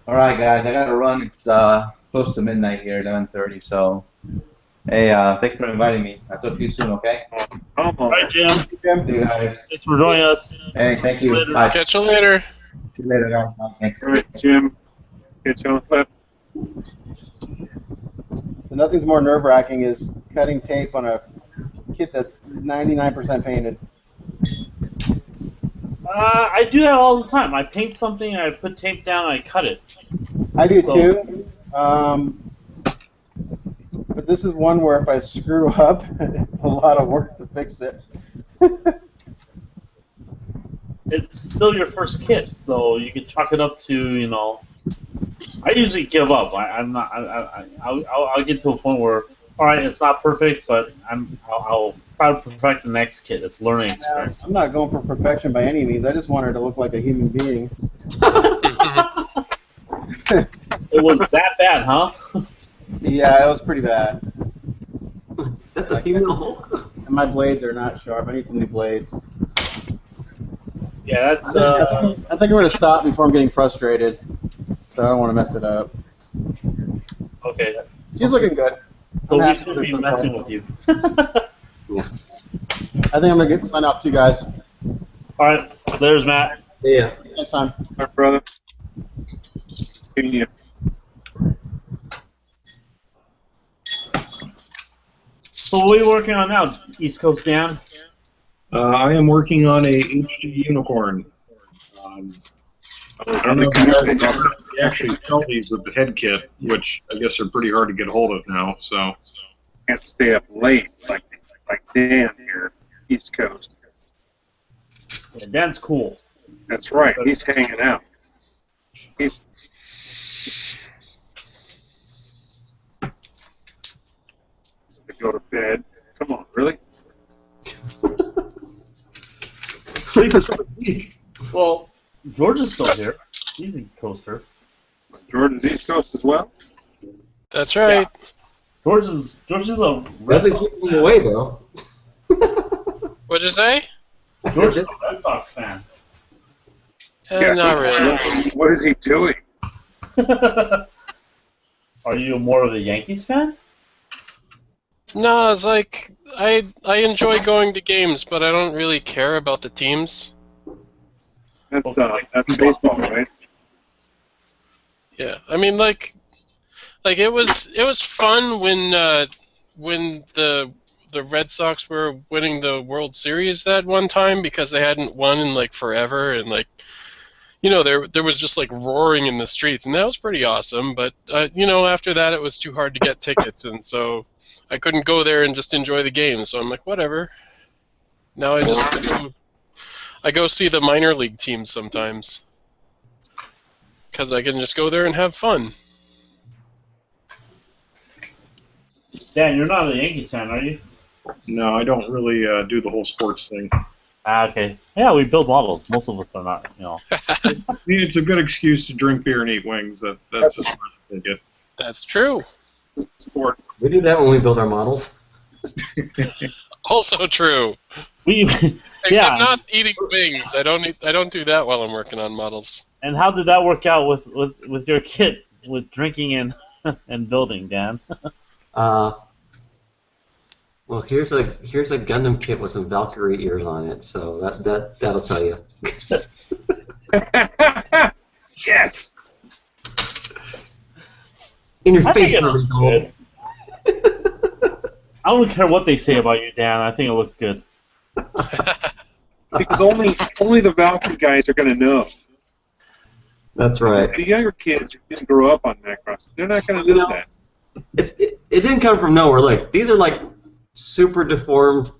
All right, guys, I gotta run. It's close to midnight here, 11:30. So, hey, thanks for inviting me. I'll talk to you soon, okay? All right, Jim. See you guys. Thanks for joining us. Hey, thank you. Later. Bye. Catch you later. See you later, guys. Bye. Thanks. All right, Jim. Get you on the flip. So nothing's more nerve-wracking is cutting tape on a kit that's 99% painted. I do that all the time. I paint something, I put tape down, I cut it. I do too. But this is one where if I screw up, it's a lot of work to fix it. It's still your first kit, so you can chalk it up to, you know. I usually give up. I'll get to a point where, all right, it's not perfect, but I'll try to perfect the next kit. It's learning experience. I'm not going for perfection by any means. I just want her to look like a human being. It was that bad, huh? Yeah, it was pretty bad. Is that the female Hulk? And my blades are not sharp. I need some new blades. Yeah, that's. I think I'm going to stop before I'm getting frustrated. So I don't want to mess it up. Okay. She's looking good. So we should be messing with you. Yeah. I think I'm going to sign off too, guys. All right, there's Matt. Yeah. Next time. All right, brother. See you. So what are you working on now, East Coast Dan? I am working on a HD unicorn. I don't know if you actually sell these with the head kit, which I guess are pretty hard to get hold of now. So Can't stay up late like Dan here, East Coast. Yeah, Dan's cool. That's right. He's hanging out. He's. To go to bed. Come on, really? Sleep is for the weak. Well, George is still here. He's East Coaster. Jordan's East Coast as well. That's right. George is a Red Doesn't Sox keep him fan. away though. What'd you say? George is a Red Sox fan. Not really. What is he doing? Are you more of a Yankees fan? No, it's like I enjoy going to games, but I don't really care about the teams. That's baseball, right? Yeah, I mean, like it was fun when the Red Sox were winning the World Series that one time because they hadn't won in like forever, and like there was just like roaring in the streets, and that was pretty awesome. But after that, it was too hard to get tickets, and so I couldn't go there and just enjoy the game. So I'm like, whatever. Now I go see the minor league teams sometimes because I can just go there and have fun. Dan, you're not a Yankees fan, are you? No, I don't really do the whole sports thing. Okay. Yeah, we build models. Most of us are not, I mean, it's a good excuse to drink beer and eat wings. That's as far as I get. That's true. Sport. We do that when we build our models. Also true. We, Except yeah. not eating wings. I don't do that while I'm working on models. And how did that work out with your kit with drinking and and building, Dan? Well, here's a Gundam kit with some Valkyrie ears on it, so that'll tell you. Yes. In your I face, think it looks Naruto. good. I don't care what they say about you, Dan. I think it looks good. Because only the Valkyrie guys are going to know. That's right. The younger kids who didn't grow up on Macross, they're not going to know that. It didn't come from nowhere. Look, these are like super deformed,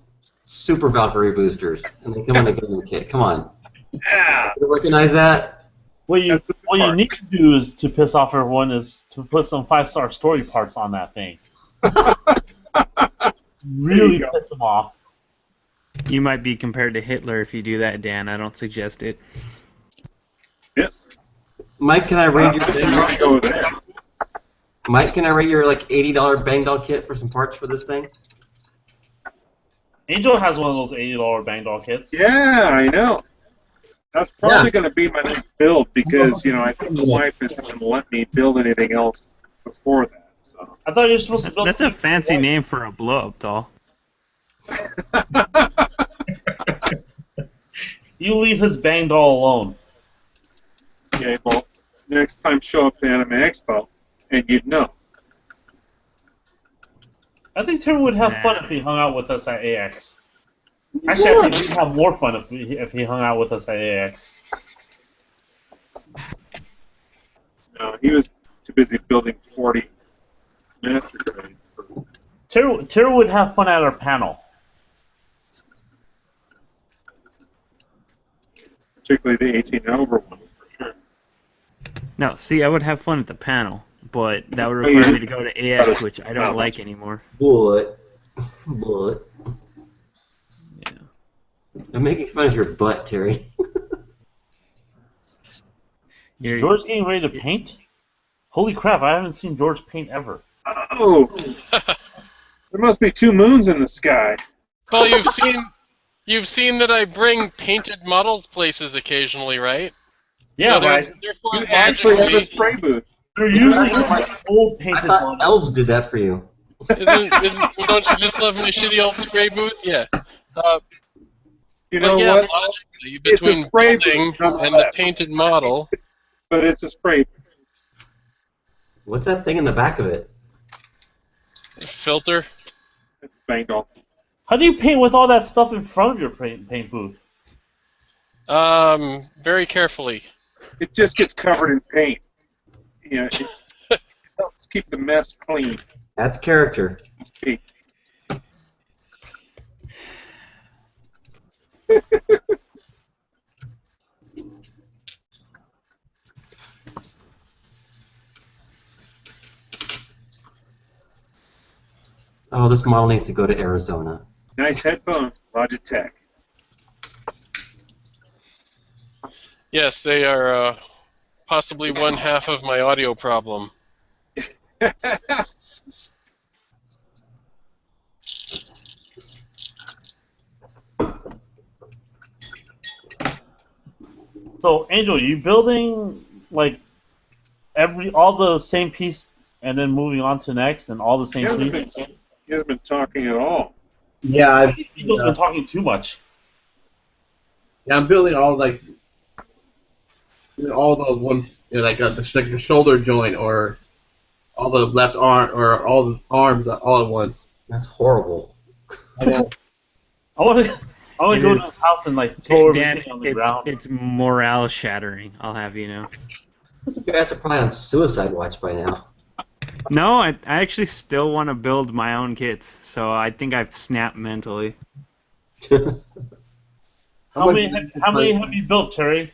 super Valkyrie boosters, and they come in a Gundam kit. Come on. Yeah. You recognize that? What you That's the part. need to do is to piss off everyone is to put some 5-star story parts on that thing. Really go. piss them off. You might be compared to Hitler if you do that, Dan. I don't suggest it. Yep. Mike, can I rate your I'm go there. Mike, can I rate your like $80 Bang Doll kit for some parts for this thing? Angel has one of those $80 Bang Doll kits. Yeah, I know. That's probably going to be my next build because I think the wife isn't going to let me build anything else before that. So. I thought you were supposed to build. That's a fancy name for a blow-up doll. You leave his Bang Doll alone. Okay, well, next time show up to Anime Expo, and you'd know. I think Tim would have fun if he hung out with us at AX. Actually, I think he'd have more fun if he hung out with us at AX. No, he was too busy building 40 master grades. Tara would have fun at our panel. Particularly the 18 over one, for sure. No, see, I would have fun at the panel, but that would require me to go to AX, which I don't like anymore. Bullet. Yeah. I'm making fun of your butt, Terry. Is George getting ready to paint? Holy crap, I haven't seen George paint ever. Oh! There must be 2 moons in the sky. Well, you've seen that I bring painted models places occasionally, right? Yeah, so but therefore You actually have a magically, spray booth. they're usually old I painted thought models. elves did that for you. don't you just love my shitty old spray booth? Yeah. You know But yeah, what? logically, It's a between spray building booth, not and the left. painted model, But it's a spray booth. What's that thing in the back of it? filter. It's banged off. How do you paint with all that stuff in front of your paint booth? Very carefully. It just gets covered in paint. It helps keep the mess clean. That's character. Oh, this model needs to go to Arizona. Nice headphones, Logitech. Yes, they are possibly one half of my audio problem. So, Angel, you building like all the same piece and then moving on to next and all the same piece? He hasn't been talking at all. Yeah, Angel's been talking too much. yeah, I'm building all like all those ones, like the shoulder joint or all the left arm or all the arms all at once. That's horrible. I know. I want to go to his house and like throw Dan, everything on the ground. it's morale shattering. I'll have you know. You guys are probably on suicide watch by now. No, I actually still want to build my own kits, so I think I've snapped mentally. How many have you built, Terry?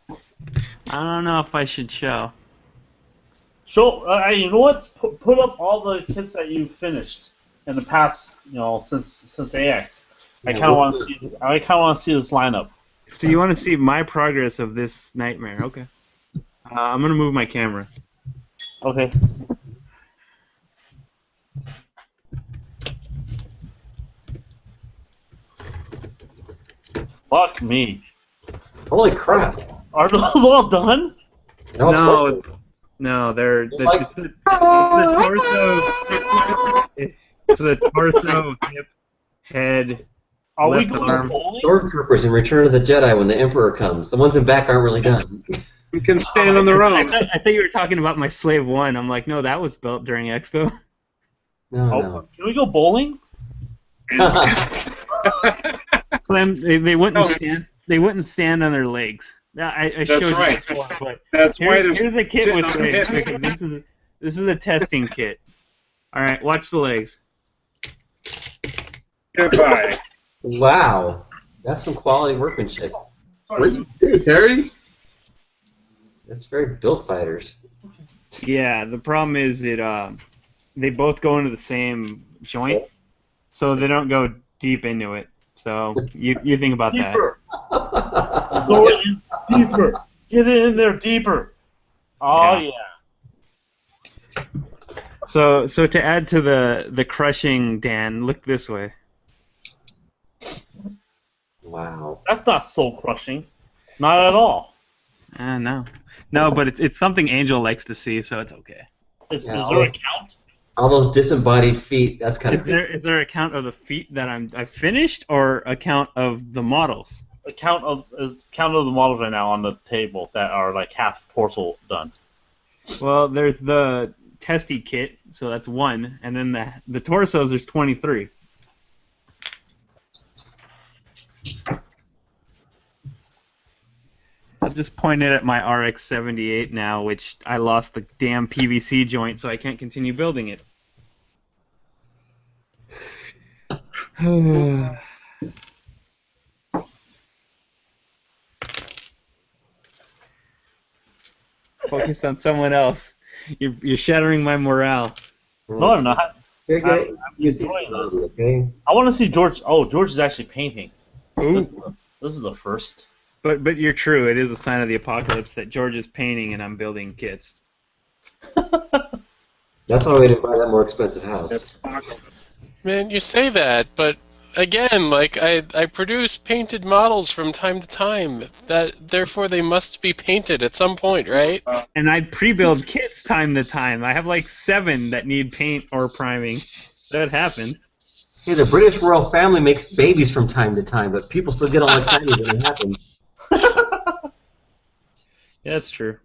I don't know if I should show. Show. You know what? Put up all the kits that you finished in the past. Since AX. I kind of want to see. I kind of want to see this lineup. So you want to see my progress of this nightmare? Okay. I'm gonna move my camera. Okay. Fuck me. Holy crap! Are those all done? No, they're Like- it's the torso. It's the torso, hip, head, Are we left going arm. bowling? Stormtroopers in Return of the Jedi when the Emperor comes. The ones in back aren't really done. You can stand on their I own. thought you were talking about my Slave 1. I'm like, no, that was built during Expo. No, Can we go bowling? no. Clem, they wouldn't stand. They wouldn't stand on their legs. I showed you right. before, but That's why there's here's a kit sitting with on legs their because this is a testing kit. All right, watch the legs. Goodbye. Wow, that's some quality workmanship. What'd you do, Terry? That's very built fighters. Yeah, the problem is they both go into the same joint, so they don't go deep into it. So you think about that. Deeper. Go in deeper. Get it in there deeper. Oh yeah. So to add to the crushing, Dan, look this way. Wow. That's not soul crushing. Not at all. No, but it's something Angel likes to see, so it's okay. Is Yeah, there a count? All those disembodied feet, that's kind of Is there a count of the feet that I finished, or a count of the models? A count of the models right now on the table that are like half torso done. Well, there's the testy kit, so that's 1, and then the torsos, there's 23. I've just pointed at my RX-78 now, which I lost the damn PVC joint, so I can't continue building it. Focus on someone else. You're shattering my morale. No, I'm not. Here, get it. I'm You see enjoying this. something, okay? I want to see George. Oh, George is actually painting. Ooh. This is the first. But you're true. It is a sign of the apocalypse that George is painting and I'm building kits. That's why we didn't buy that more expensive house. Man, you say that, but again, like I produce painted models from time to time. Therefore they must be painted at some point, right? And I pre-build kits time to time. I have like 7 that need paint or priming. That happens. Hey, the British royal family makes babies from time to time, but people still get all excited when it happens. Yeah, that's true.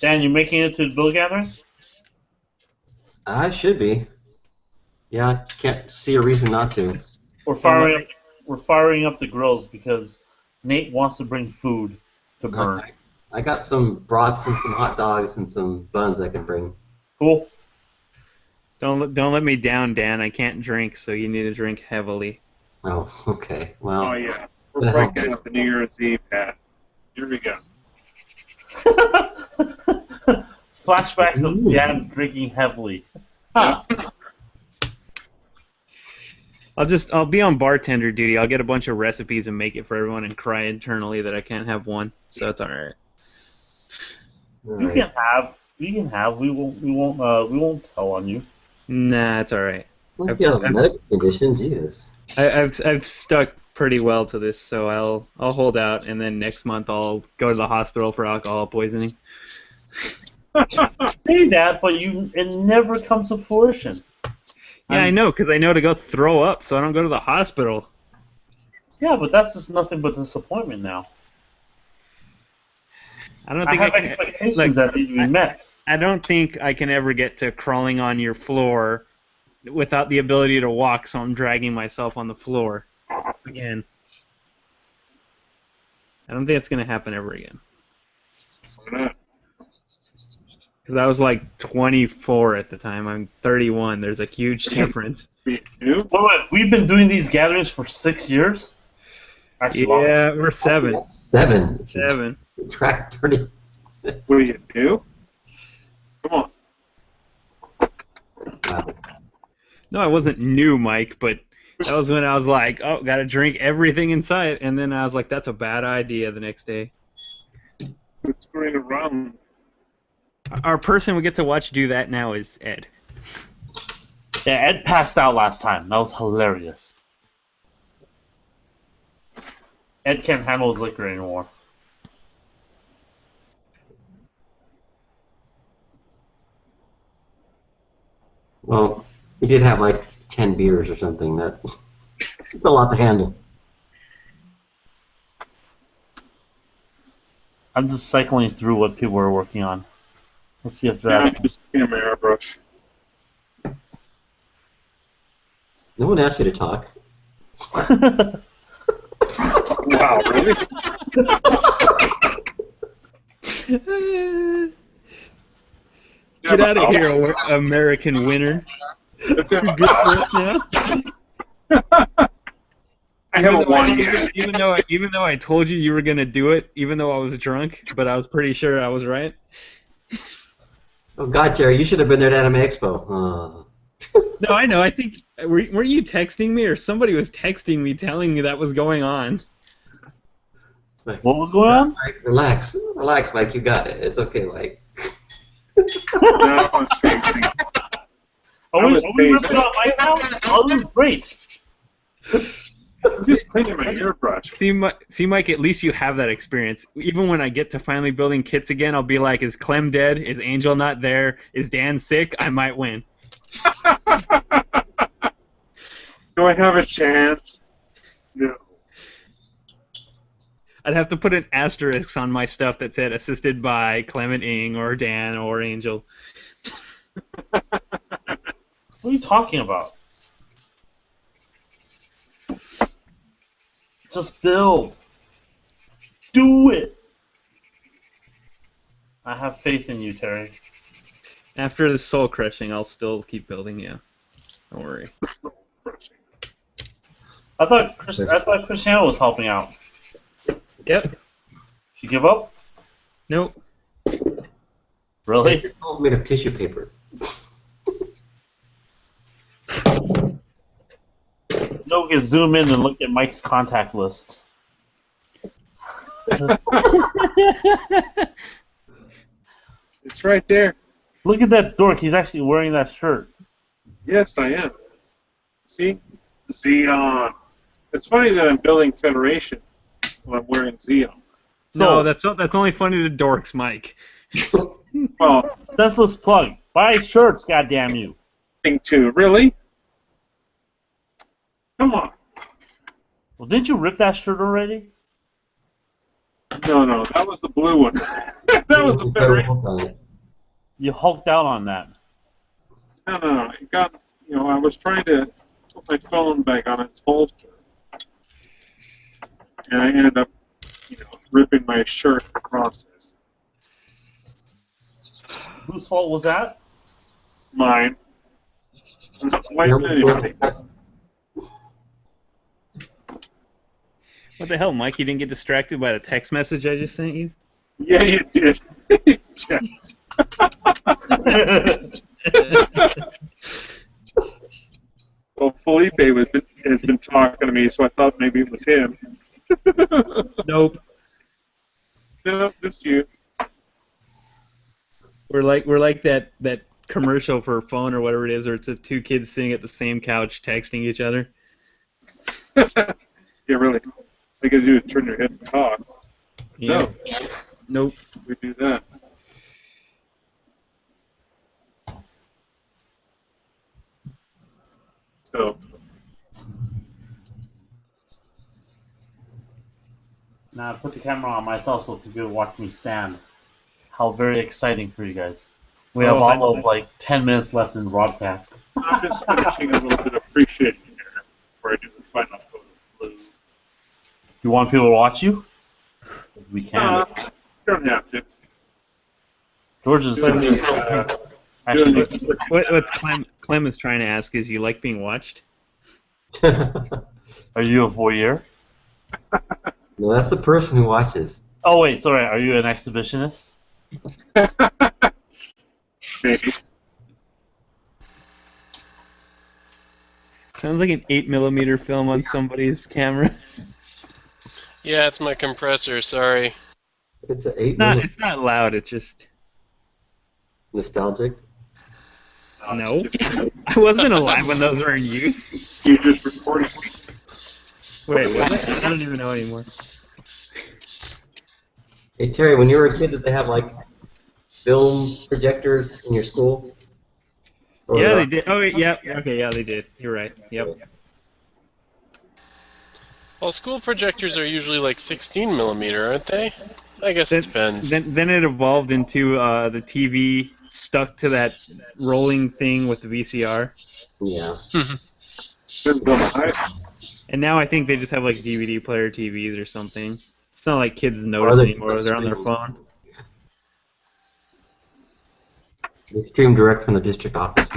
Dan, you making it to the Bill Gathering? I should be. Yeah, I can't see a reason not to. We're firing up the grills because Nate wants to bring food to burn. Okay. I got some brats and some hot dogs and some buns I can bring. Cool. Don't let me down, Dan. I can't drink, so you need to drink heavily. Oh, okay. Well, Oh yeah, we're breaking up the New Year's Eve hat. Here we go. Flashbacks of Dan drinking heavily. Huh. I'll be on bartender duty. I'll get a bunch of recipes and make it for everyone and cry internally that I can't have one. So it's alright. You We can have. We won't tell on you. Nah, it's all right. Well, if you have a medical condition, Jesus. I've stuck pretty well to this, so I'll hold out, and then next month I'll go to the hospital for alcohol poisoning. Say that, but it never comes to fruition. Yeah, I know, because I know to go throw up, so I don't go to the hospital. Yeah, but that's just nothing but disappointment now. I don't I think have can, expectations that need to be met. I don't think I can ever get to crawling on your floor without the ability to walk, so I'm dragging myself on the floor again. I don't think it's going to happen ever again. Why not? Because I was like 24 at the time. I'm 31. There's a huge difference. Wait, we've been doing these gatherings for 6 years? Actually, Yeah, we're 7. 7. 7. Track 30. What do you do? Come on. Wow. No, I wasn't new, Mike, but that was when I was like, oh, gotta drink everything in sight, and then I was like, that's a bad idea the next day. Who's going around? Our person we get to watch do that now is Ed. Yeah, Ed passed out last time. That was hilarious. Ed can't handle his liquor anymore. Well, he did have like 10 beers or something. It's a lot to handle. I'm just cycling through what people are working on. Let's see if that's... Just my airbrush. No one asked you to talk. Wow, really? Get out of here, American winner. You're good for us now. I haven't won yet. Even though I told you were gonna do it, even though I was drunk, but I was pretty sure I was right. Oh God, Terry, you should have been there at Anime Expo. No, I know. I think were you texting me or somebody was texting me telling me that was going on? Like, what was going on? Mike, relax, Mike. You got it. It's okay, Mike. No, I was facing. Are we ripping on Mike now? Oh, this is great. I'm just cleaning my airbrush. See, Mike, at least you have that experience. Even when I get to finally building kits again, I'll be like, is Clem dead? Is Angel not there? Is Dan sick? I might win. Do I have a chance? No. I'd have to put an asterisk on my stuff that said assisted by Clement Ing or Dan or Angel. What are you talking about? Just build. Do it. I have faith in you, Terry. After the soul crushing, I'll still keep building, yeah. Don't worry. I thought Cristiano was helping out. Yep. She give up? Nope. Really? It's all made of tissue paper. No, we can zoom in and look at Mike's contact list. It's right there. Look at that dork. He's actually wearing that shirt. Yes, I am. See? Xeon. It's funny that I'm building Federation when I'm wearing Xeon. No, that's only funny to dorks, Mike. Well, senseless plug. Buy shirts, goddamn you. thing too. Really? Come on. Well, didn't you rip that shirt already? No, that was the blue one. That was the Federation. You hulked out on that. No. It got, I was trying to put my phone back on its holster. And I ended up, ripping my shirt in the process. Whose fault was that? Mine. Why anybody? What the hell, Mike? You didn't get distracted by the text message I just sent you? Yeah, you did. Well, Felipe has been talking to me, so I thought maybe it was him. Nope. No, it's you. We're like that commercial for a phone or whatever it is, or it's two kids sitting at the same couch texting each other. Yeah, really. They could do is turn your head and talk. Yeah. No, Nope. we do that. So, Now I put the camera on myself so people can watch me sand. How very exciting for you guys. We have all of like 10 minutes left in the broadcast. I'm just finishing a little bit of appreciation here before I do the final coat of blue. You want people to watch you? We can. You don't have to. George is actually. What's Clem is trying to ask is, you like being watched? Are you a voyeur? No, that's the person who watches. Oh wait, sorry. Are you an exhibitionist? Maybe. Sounds like an 8mm film on somebody's camera. Yeah, it's my compressor. Sorry. It's an 8 It's not loud. It's just nostalgic. no. I wasn't alive when those were in use. You just recorded me. Wait, what? I don't even know anymore. Hey Terry, when you were a kid, did they have like film projectors in your school? Or Yeah, they did. Oh, wait, yep. Okay, yeah, they did. You're right. Yep. Well, school projectors are usually like 16mm, aren't they? I guess it depends. Then it evolved into the TV stuck to that rolling thing with the VCR. Yeah. Depends on the height. And now I think they just have like DVD player TVs or something. It's not like kids notice anymore. They're on their phone. They stream direct from the district office.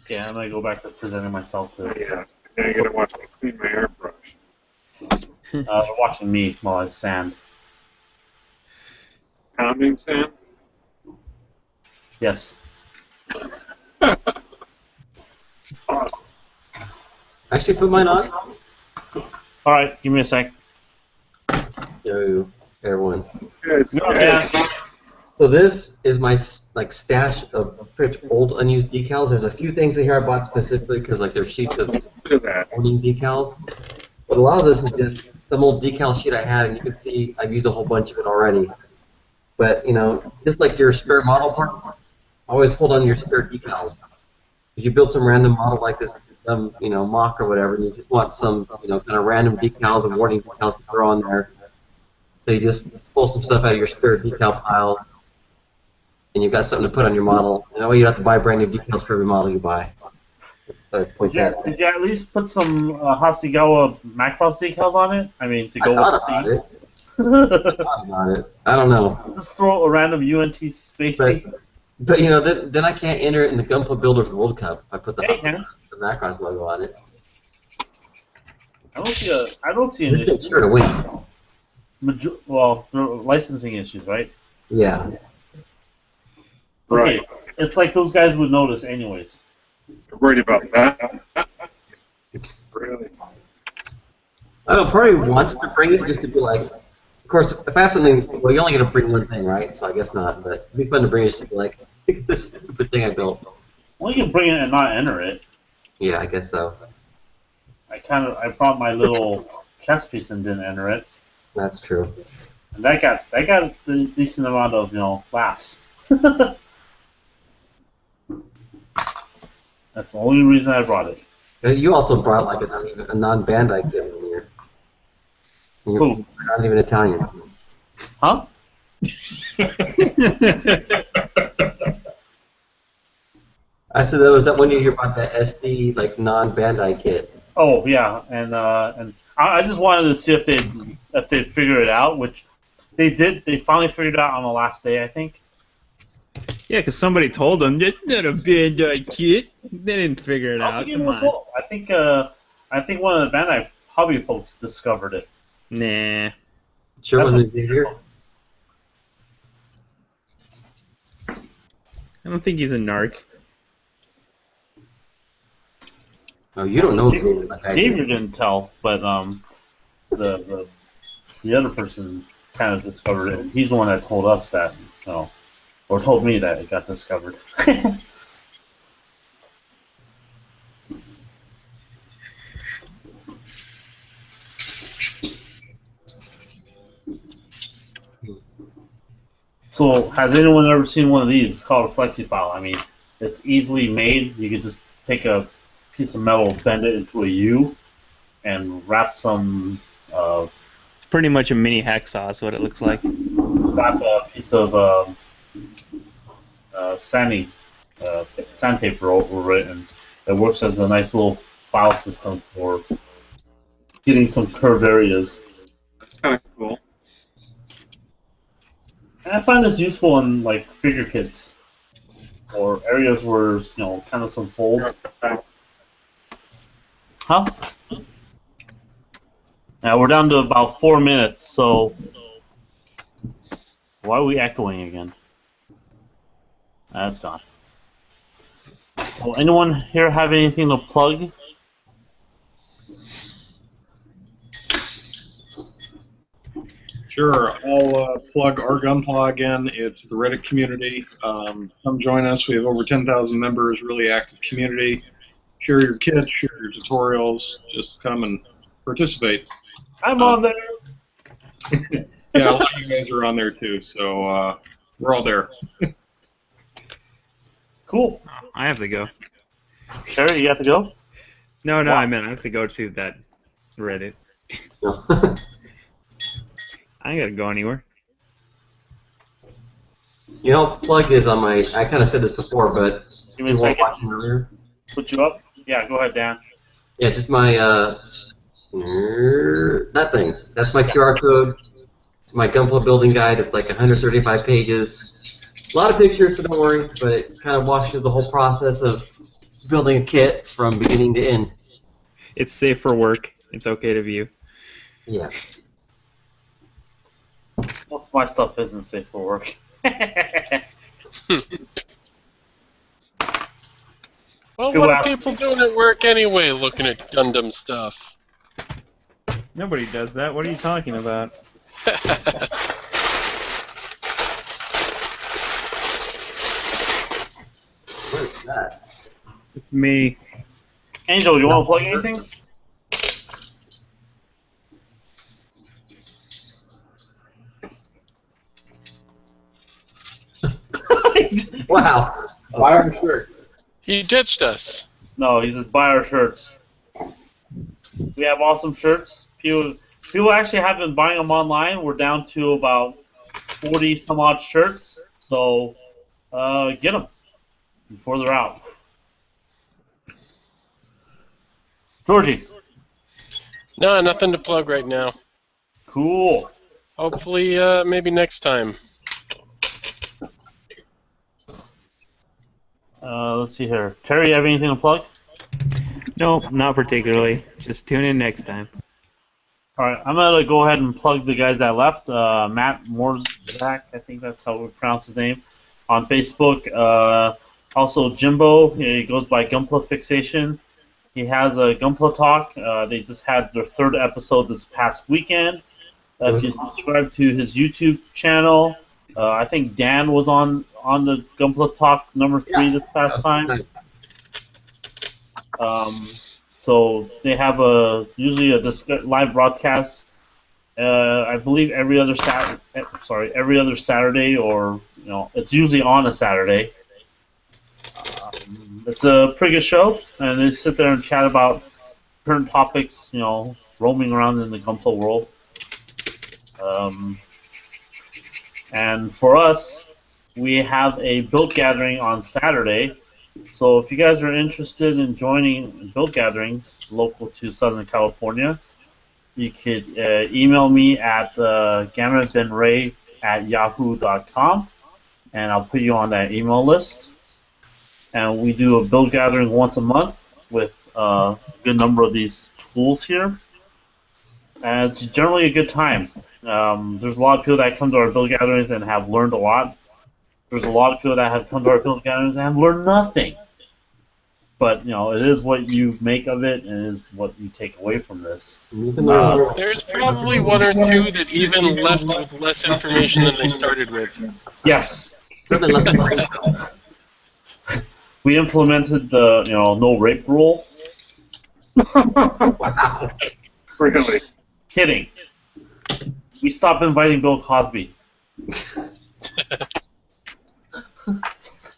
Yeah, I'm gonna go back to presenting myself to. Yeah. Now you gotta watch me clean my airbrush. They're watching me while I sand. Pounding sand? Yes. Awesome. Actually, put mine on. All right, give me a sec. Yo, everyone. Yes. Yeah. So this is my like stash of pretty old unused decals. There's a few things in here I bought specifically because like there's sheets of Look at that. owning decals. But a lot of this is just some old decal sheet I had, and you can see I've used a whole bunch of it already. But you know, just like your spare model parts, always hold on to your spare decals. If you build some random model like this, you know, mock or whatever, and you just want some, you know, kind of random decals and warning decals to throw on there. So you just pull some stuff out of your spare decal pile, and you've got something to put on your model. And that way you don't have to buy brand new decals for every model you buy. So Did you at least put some Hasegawa Macross decals on it? I mean, to go I with thought about the it. I thought about it. I don't know. Just throw a random UNT spacey. But you know, then I can't enter it in the Gunpla Builders World Cup if I put the, Yeah, you can. the Macross logo on it. I don't see an It's issue. sure to win. Well, licensing issues, right? Yeah. Right. Okay, it's like those guys would notice anyways. You're worried about that? Really? I don't know, part of me wants to bring it just to be like, of course, if I have something, well, you're only going to bring one thing, right? So I guess not, but it'd be fun to bring it just to be like, look at this stupid thing I built. Well, you can bring it and not enter it. Yeah, I guess so. I brought my little chess piece and didn't enter it, That's true. and that got a decent amount of laughs. That's the only reason I brought it. You also brought like a non-Bandai kit in here. You're Who? not even Italian. Huh? I said that was that one year you brought that SD like non-Bandai kit. Oh yeah, and I just wanted to see if they'd figure it out, which they did. They finally figured it out on the last day, I think. Yeah, because somebody told them that's not a Bandai kit. They didn't figure it out. Come on. I think one of the Bandai hobby folks discovered it. Nah. Sure That's wasn't here. I don't think he's a narc. Oh, you don't know Xavier like I Xavier do. didn't tell, but the other person kind of discovered it. He's the one that told us that, or told me that it got discovered. So, has anyone ever seen one of these? It's called a flexi file. I mean, it's easily made. You could just take a piece of metal, bend it into a U, and wrap some. It's pretty much a mini hacksaw is what it looks like. Wrap a piece of sandpaper over it, and it works as a nice little file system for getting some curved areas. That's kind of cool. And I find this useful in like figure kits or areas where there's kind of some folds. Huh? Now we're down to about 4 minutes, so why are we echoing again? That's gone. So anyone here have anything to plug? Sure, I'll plug our Gunpla again. It's the Reddit community. Come join us. We have over 10,000 members, really active community. Share your kits, share your tutorials. Just come and participate. I'm on there. Yeah, a lot of you guys are on there too, so we're all there. Cool. I have to go. Sherry, you have to go? No, Wow. I meant I have to go to that Reddit. I ain't gotta go anywhere. You know, plug this on my. I kind of said this before, but Give me a second. watching earlier. Put you up? Yeah, go ahead, Dan. Yeah, just my that thing. That's my QR code. It's my Gunpla building guide. It's like 135 pages. A lot of pictures, so don't worry. But it kind of walks through the whole process of building a kit from beginning to end. It's safe for work. It's okay to view. Yeah. Most of my stuff isn't safe for work. Well, Good what laugh. are people doing at work anyway, looking at Gundam stuff? Nobody does that. What are you talking about? What is that? It's me. Angel, you want to plug anything? Wow. Buy our shirt. He ditched us. No, he says buy our shirts. We have awesome shirts. People actually have been buying them online. We're down to about 40 some odd shirts. So get them before they're out. Georgie. No, nothing to plug right now. Cool. Hopefully, maybe next time. Let's see here. Terry, you have anything to plug? No, not particularly. Just tune in next time. All right, I'm gonna go ahead and plug the guys that left. Matt Morzak, I think that's how we pronounce his name, on Facebook. Also Jimbo, he goes by Gunpla Fixation. He has a Gunpla Talk. They just had their 3rd episode this past weekend. If you subscribe to his YouTube channel, I think Dan was on the Gunpla Talk number 3 this past time. So they have usually a live broadcast. I believe every other Saturday, or it's usually on a Saturday. It's a pretty good show, and they sit there and chat about current topics, roaming around in the Gunpla world. And for us, we have a build gathering on Saturday. So if you guys are interested in joining build gatherings local to Southern California, you could email me at gammabenray@yahoo.com. and I'll put you on that email list. And we do a build gathering once a month with a good number of these tools here. And it's generally a good time. There's a lot of people that come to our build gatherings and have learned a lot. There's a lot of people that have come to our build gatherings and have learned nothing. But, it is what you make of it, and it is what you take away from this. There's probably one or two that even left with less information than they started with. Yes. We implemented the, no rape rule. Wow. Really? Kidding. We stopped inviting Bill Cosby.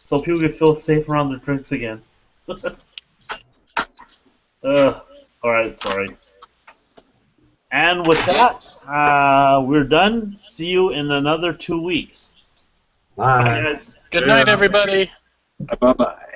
So people can feel safe around their drinks again. Alright, sorry. And with that, we're done. See you in another 2 weeks. Bye. Bye, guys. Good night, everybody. Bye-bye.